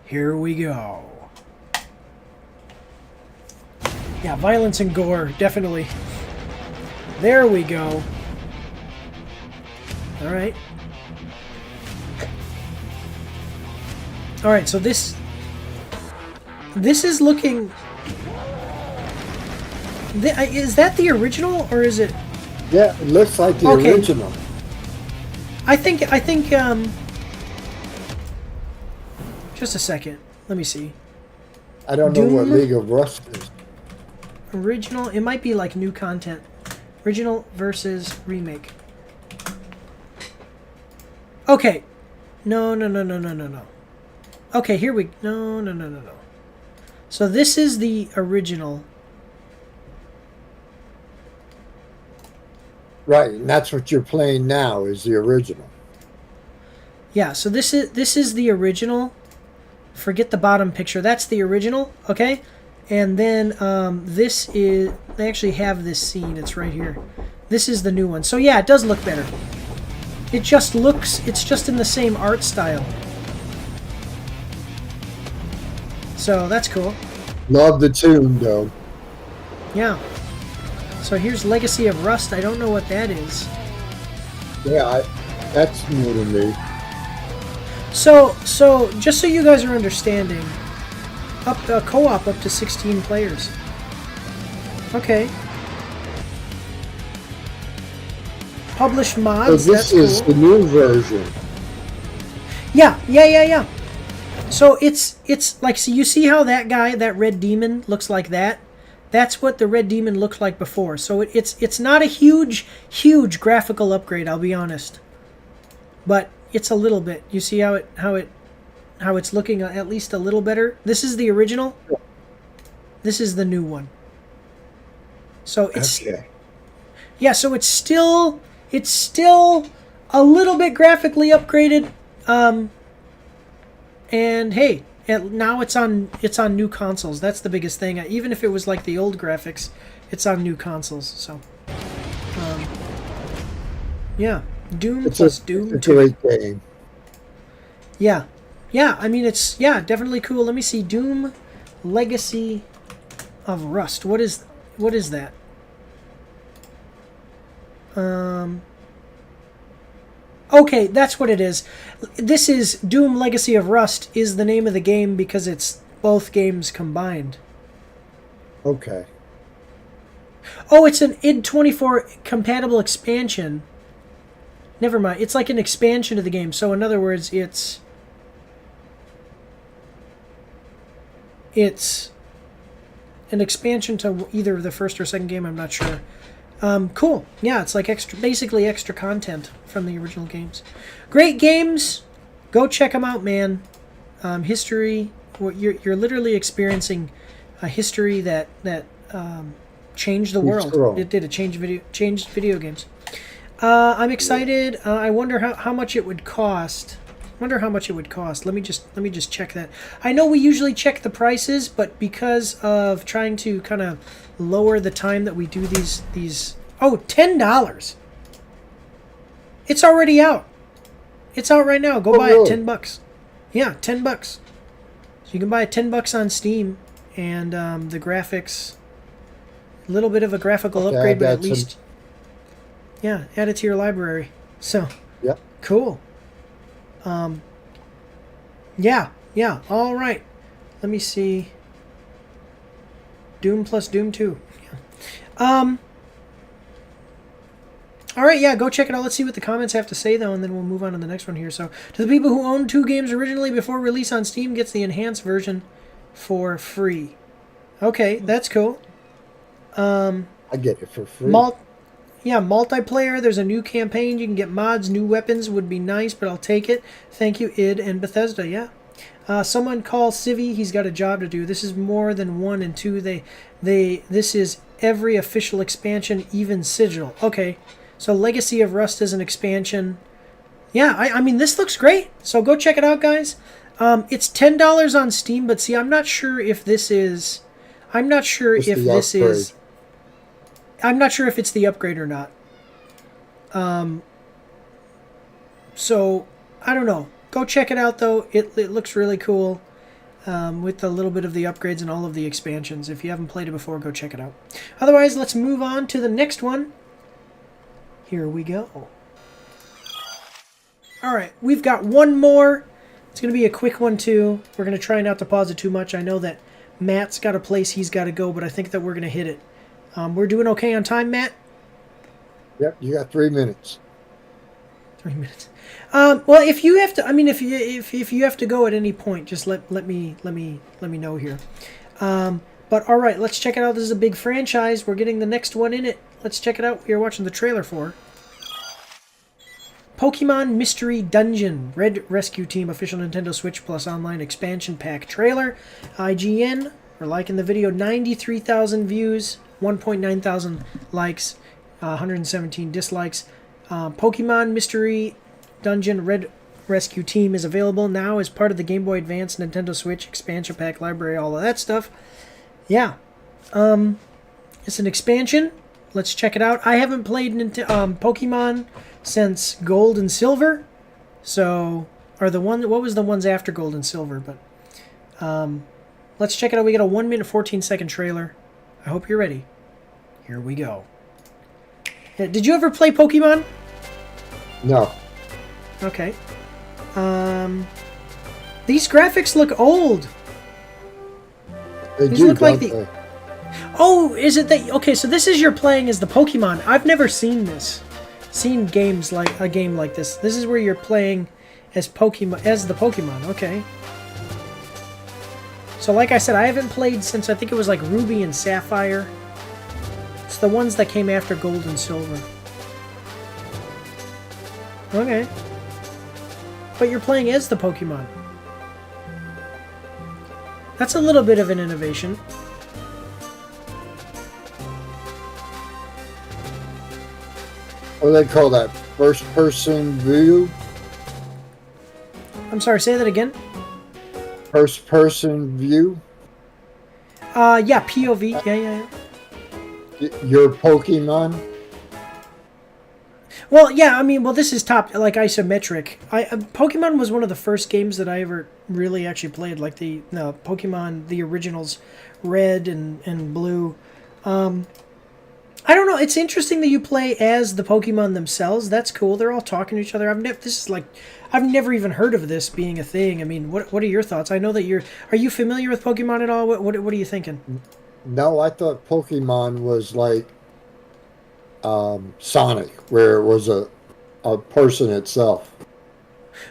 Here we go. Yeah, violence and gore, definitely. There we go. All right. All right, so this is looking... Is that the original, or is it... Yeah, it looks like the original. I think, just a second. Let me see. I don't know what League of Rust is. Original, it might be like new content. Original versus remake. Okay. No. Okay, here we... No. So this is the original. Right, and that's what you're playing now is the original. Yeah, so this is the original. Forget the bottom picture. That's the original, okay? And then this is... They actually have this scene. It's right here. This is the new one. So yeah, it does look better. It just looks... It's just in the same art style. So that's cool. Love the tune, though. Yeah. So here's Legacy of Rust. I don't know what that is. Yeah, that's new to me. So just so you guys are understanding, co-op up to 16 players. Okay. Published mods. So this is the new version. Yeah. So it's like, so you see how that guy, that red demon, looks like that? That's what the red demon looked like before. So it's not a huge graphical upgrade, I'll be honest. But it's a little bit. You see how it's looking at least a little better? This is the original. This is the new one. So it's yeah, so it's still a little bit graphically upgraded. And hey, now it's on new consoles. That's the biggest thing. Even if it was like the old graphics, it's on new consoles. So, yeah, Doom plus Doom 2. It's a great game. Yeah. I mean, it's definitely cool. Let me see. Doom Legacy of Rust. What is that? Okay, that's what it is. This is Doom Legacy of Rust is the name of the game because it's both games combined. Okay. Oh, it's an id24 compatible expansion. Never mind. It's like an expansion of the game. So in other words, it's an expansion to either the first or second game, I'm not sure. Cool. Yeah, it's like basically extra content from the original games. Great games. Go check them out, man. History. You're literally experiencing a history that changed the world. It did. It changed video games. I'm excited. I wonder how much it would cost. Let me just check that. I know we usually check the prices, but because of trying to kind of lower the time that we do these oh, $10. It's already out. It's out right now. Go buy it. $10. Yeah, $10. So you can buy it $10 on Steam, and the graphics, a little bit of a graphical upgrade, but at least yeah, add it to your library. So yeah, cool. Yeah. All right. Let me see. Doom plus Doom 2. All right, yeah, go check it out. Let's see what the comments have to say, though, and then we'll move on to the next one here. So, to the people who own 2 games originally before release on Steam, gets the enhanced version for free. Okay, that's cool. I get it for free. Yeah, multiplayer. There's a new campaign. You can get mods, new weapons would be nice, but I'll take it. Thank you, id and Bethesda. Yeah. Someone call Civi. He's got a job to do. This is more than 1 and 2. This is every official expansion, even Sigil. Okay. So Legacy of Rust is an expansion. Yeah, I mean, this looks great. So go check it out, guys. It's $10 on Steam, but see, I'm not sure if this is... I'm not sure if this is... I'm not sure if it's the upgrade or not. So, I don't know. Go check it out, though. It looks really cool. With a little bit of the upgrades and all of the expansions. If you haven't played it before, go check it out. Otherwise, let's move on to the next one. Here we go. Alright, we've got one more. It's going to be a quick one, too. We're going to try not to pause it too much. I know that Matt's got a place he's got to go, but I think that we're going to hit it. We're doing okay on time, Matt? Yep, you got 3 minutes. 3 minutes. Well, if you have to, I mean, if you have to go at any point, just let me know here. But all right, let's check it out. This is a big franchise. We're getting the next one in it. Let's check it out. We are watching the trailer for Pokemon Mystery Dungeon Red Rescue Team official Nintendo Switch Plus Online expansion pack trailer. IGN, we're liking the video. 93,000 views, 1.9 thousand likes, 117 dislikes. Pokemon Mystery Dungeon Red Rescue Team is available now as part of the Game Boy Advance, Nintendo Switch expansion pack library, all of that stuff. Yeah. It's an expansion. Let's check it out. I haven't played Pokemon since Gold and Silver. So, or what was the ones after Gold and Silver? But let's check it out. We got a 1 minute 14-second trailer. I hope you're ready. Here we go. Did you ever play Pokemon? No. Okay. These graphics look old. They These do, look like don't they? Oh, is it that? Okay, so this is you're playing as the Pokemon. I've never seen this. Seen games like a game like this. This is where you're playing as the Pokemon. Okay. So like I said, I haven't played since I think it was like Ruby and Sapphire. It's the ones that came after Gold and Silver. Okay. But you're playing as the Pokemon. That's a little bit of an innovation. What do they call that? First-person view? I'm sorry, say that again? First-person view? Yeah, POV. Yeah. Your Pokemon? Well, yeah, I mean, this is top, like, isometric. Pokemon was one of the first games that I ever really actually played, like the Pokemon, the originals, Red and Blue. I don't know, it's interesting that you play as the Pokemon themselves. That's cool. They're all talking to each other. I've never even heard of this being a thing. I mean, what are your thoughts? I know that are you familiar with Pokemon at all? What are you thinking? No, I thought Pokemon was like Sonic, where it was a person itself.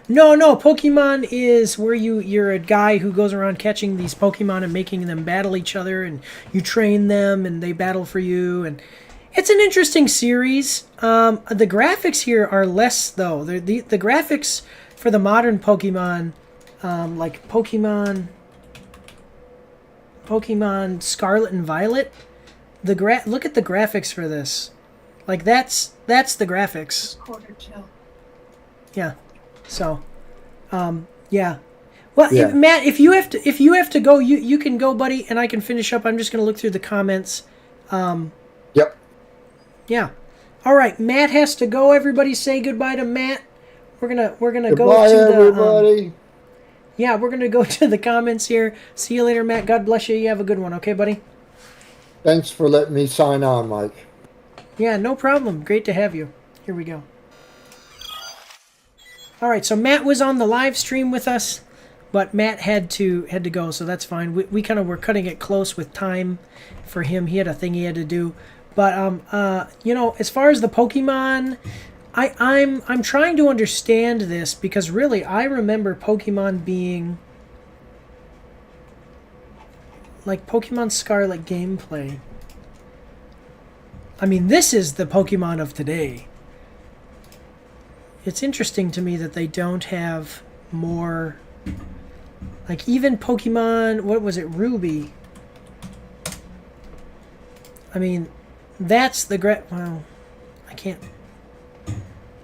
No, Pokemon is where you're a guy who goes around catching these Pokemon and making them battle each other, and you train them and they battle for you, and it's an interesting series. The graphics here are less, though. The graphics for the modern Pokemon, like Pokemon Scarlet and Violet, look at the graphics for this. Like that's the graphics. Quarter chill. Yeah. So, yeah. Well, Yeah. Matt, if you have to go, you can go, buddy, and I can finish up. I'm just gonna look through the comments. Yep. Yeah. All right. Matt has to go. Everybody say goodbye to Matt. We're gonna Goodbye, go to the everybody. yeah, we're gonna go to the comments here. See you later, Matt. God bless you. You have a good one. Okay, buddy. Thanks for letting me sign on, Mike. Yeah, no problem. Great to have you. Here we go. All right, so Matt was on the live stream with us. but Matt had to go, so that's fine. We kind of were cutting it close with time for him. He had a thing he had to do. But you know, as far as the Pokemon, I'm trying to understand this, because really I remember Pokemon being like Pokemon Scarlet gameplay. I mean, this is the Pokemon of today. It's interesting to me that they don't have more, like even Pokemon, what was it, Ruby? I mean, that's the well, I can't,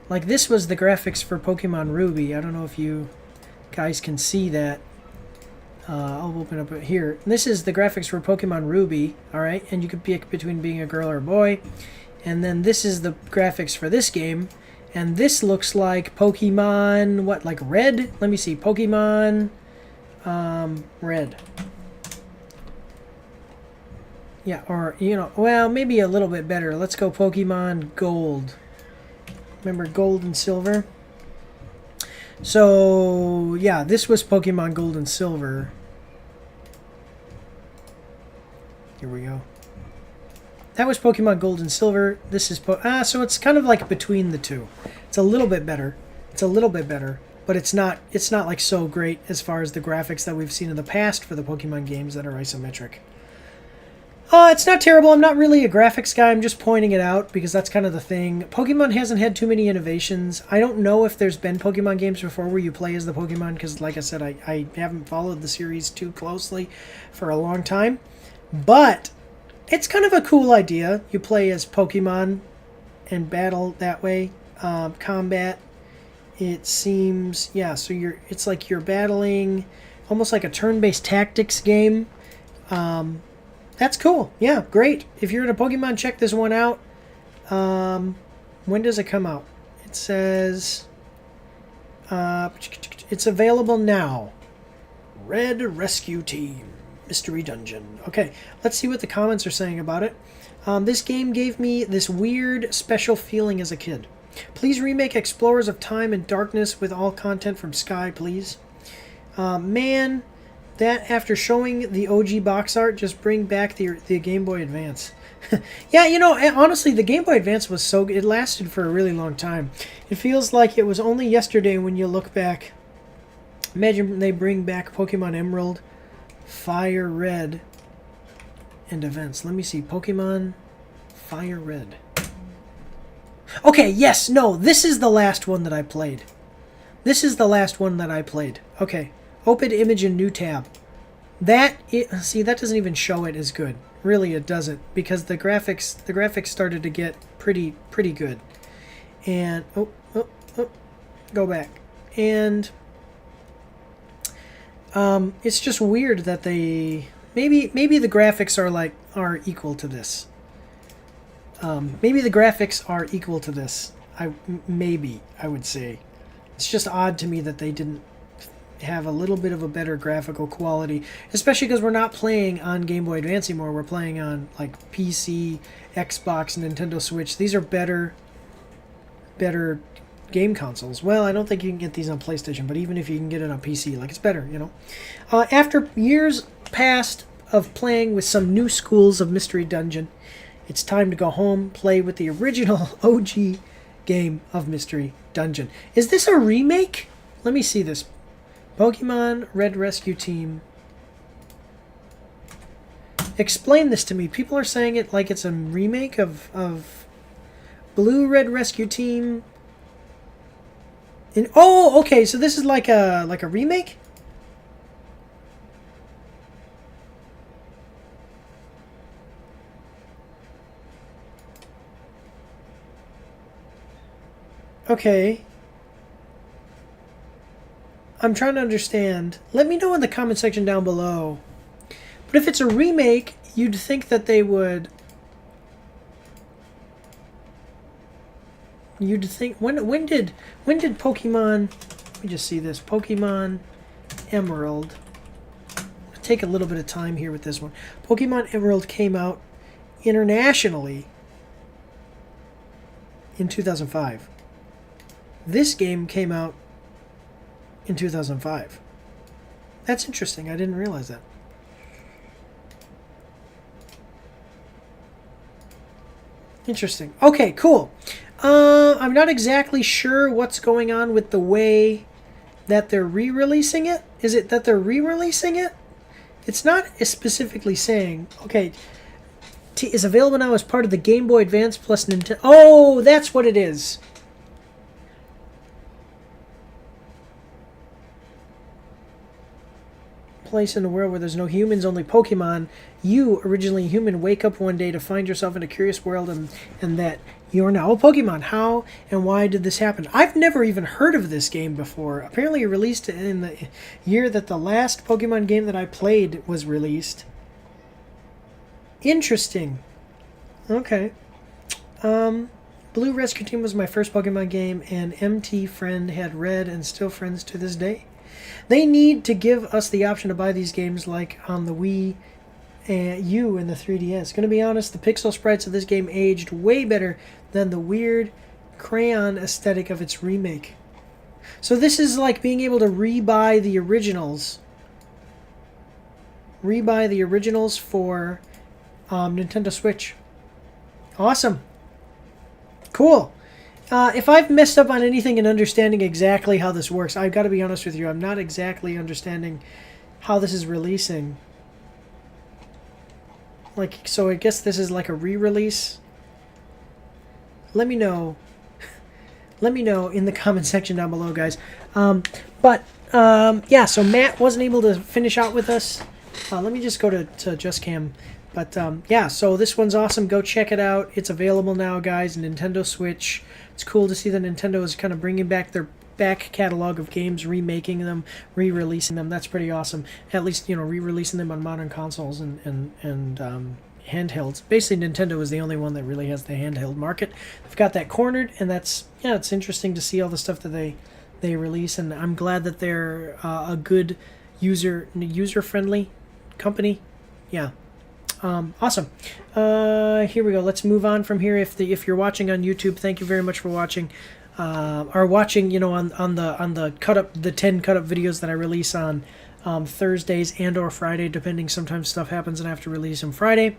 like this was the graphics for Pokemon Ruby. I don't know if you guys can see that. I'll open up it here. This is the graphics for Pokemon Ruby, alright? And you can pick between being a girl or a boy. And then this is the graphics for this game. And this looks like Pokemon, what, like Red? Let me see, Pokemon Red. Yeah, or, you know, well, maybe a little bit better. Let's go Pokemon Gold. Remember Gold and Silver? So, yeah, this was Pokemon Gold and Silver. Here we go. That was Pokemon Gold and Silver. This is so it's kind of like between the two. It's a little bit better. It's a little bit better, but it's not like so great as far as the graphics that we've seen in the past for the Pokemon games that are isometric. It's not terrible. I'm not really a graphics guy. I'm just pointing it out because that's kind of the thing. Pokemon hasn't had too many innovations. I don't know if there's been Pokemon games before where you play as the Pokemon, because like I said, I haven't followed the series too closely for a long time. But it's kind of a cool idea. You play as Pokemon and battle that way. Combat, it seems, yeah, so it's like you're battling almost like a turn-based tactics game. That's cool. Yeah, great. If you're in a Pokemon, check this one out. When does it come out? It says it's available now. Red Rescue Team Mystery Dungeon. Okay, let's see what the comments are saying about it. This game gave me this weird, special feeling as a kid. Please remake Explorers of Time and Darkness with all content from Sky, please. Man, that after showing the OG box art, just bring back the Game Boy Advance. Yeah, you know, honestly, the Game Boy Advance was it lasted for a really long time. It feels like it was only yesterday when you look back. Imagine they bring back Pokemon Emerald, Fire Red, and events. Let me see, Pokemon Fire Red. Okay, yes, no, this is the last one that I played. This is the last one that I played. Okay. Open image in new tab. See, that doesn't even show it as good. Really, it doesn't, because the graphics started to get pretty good. And go back. And it's just weird that they maybe the graphics are equal to this. Maybe the graphics are equal to this. I would say. It's just odd to me that they didn't have a little bit of a better graphical quality, especially because we're not playing on Game Boy Advance anymore. We're playing on like PC, Xbox, Nintendo Switch. These are better game consoles. Well, I don't think you can get these on PlayStation, but even if you can get it on PC, like, it's better, you know. After years past of playing with some new schools of Mystery Dungeon, it's time to go home, play with the original OG game of Mystery Dungeon. Is this a remake? Let me see this. Pokemon Red Rescue Team. Explain this to me. People are saying it like it's a remake of Blue Red Rescue Team. Oh, okay, so this is like a remake? Okay. I'm trying to understand. Let me know in the comment section down below. But if it's a remake, you'd think that they would... You'd think... When did Pokemon... Let me just see this. Pokemon Emerald. I'll take a little bit of time here with this one. Pokemon Emerald came out internationally in 2005. This game came out in 2005. That's interesting. I didn't realize that. Interesting. Okay, cool. I'm not exactly sure what's going on with the way that they're re-releasing it. Is it that they're re-releasing it? It's not specifically saying, okay, is available now as part of the Game Boy Advance plus Nintendo. Oh, that's what it is. Place in a world where there's no humans, only Pokemon. You, originally a human, wake up one day to find yourself in a curious world and that you're now a Pokemon. How and why did this happen? I've never even heard of this game before. Apparently it released in the year that the last Pokemon game that I played was released. Interesting. Okay. Blue Rescue Team was my first Pokemon game, and MT Friend had Red and still friends to this day. They need to give us the option to buy these games like on the Wii U and the 3DS. Gonna be honest, the pixel sprites of this game aged way better than the weird crayon aesthetic of its remake. So this is like being able to rebuy the originals. Rebuy the originals for Nintendo Switch. Awesome. Cool. If I've messed up on anything in understanding exactly how this works, I've got to be honest with you, I'm not exactly understanding how this is releasing. Like, so I guess this is like a re-release. Let me know. Let me know in the comment section down below, guys. Yeah, so Matt wasn't able to finish out with us. Let me just go to JustCam. But yeah, so this one's awesome. Go check it out. It's available now, guys. Nintendo Switch. It's cool to see that Nintendo is kind of bringing back their back catalog of games, remaking them, re-releasing them. That's pretty awesome. At least, you know, re-releasing them on modern consoles and handhelds. Basically, Nintendo is the only one that really has the handheld market. They've got that cornered, and that's, yeah, it's interesting to see all the stuff that they release, and I'm glad that they're a good user-friendly company. Yeah. Awesome. Here we go. Let's move on from here. If you're watching on YouTube, thank you very much for watching. Or watching, you know, on the cut up, the 10 cut up videos that I release on Thursdays and or Friday, depending. Sometimes stuff happens and I have to release them Friday.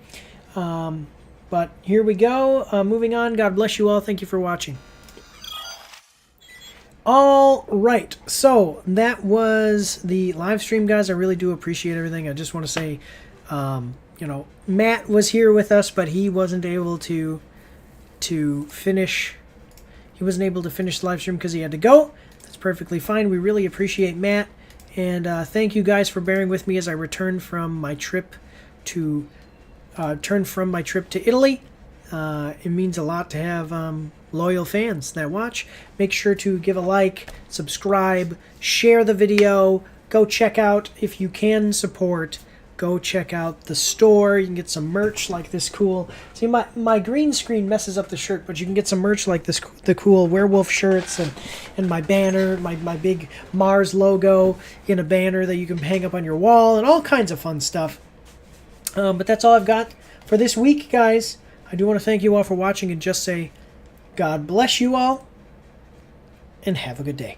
But here we go. Moving on. God bless you all. Thank you for watching. All right, so that was the live stream, guys. I really do appreciate everything. I just want to say, you know, Matt was here with us, but he wasn't able to finish. He wasn't able to finish the live stream because he had to go. That's perfectly fine. We really appreciate Matt, and thank you guys for bearing with me as I return from my trip to Italy. It means a lot to have loyal fans that watch. Make sure to give a like, subscribe, share the video. Go check out, if you can support, go check out the store. You can get some merch like this cool. See, my green screen messes up the shirt, but you can get some merch like this, the cool werewolf shirts and my banner, my big MAARs logo in a banner that you can hang up on your wall and all kinds of fun stuff. But that's all I've got for this week, guys. I do want to thank you all for watching and just say God bless you all and have a good day.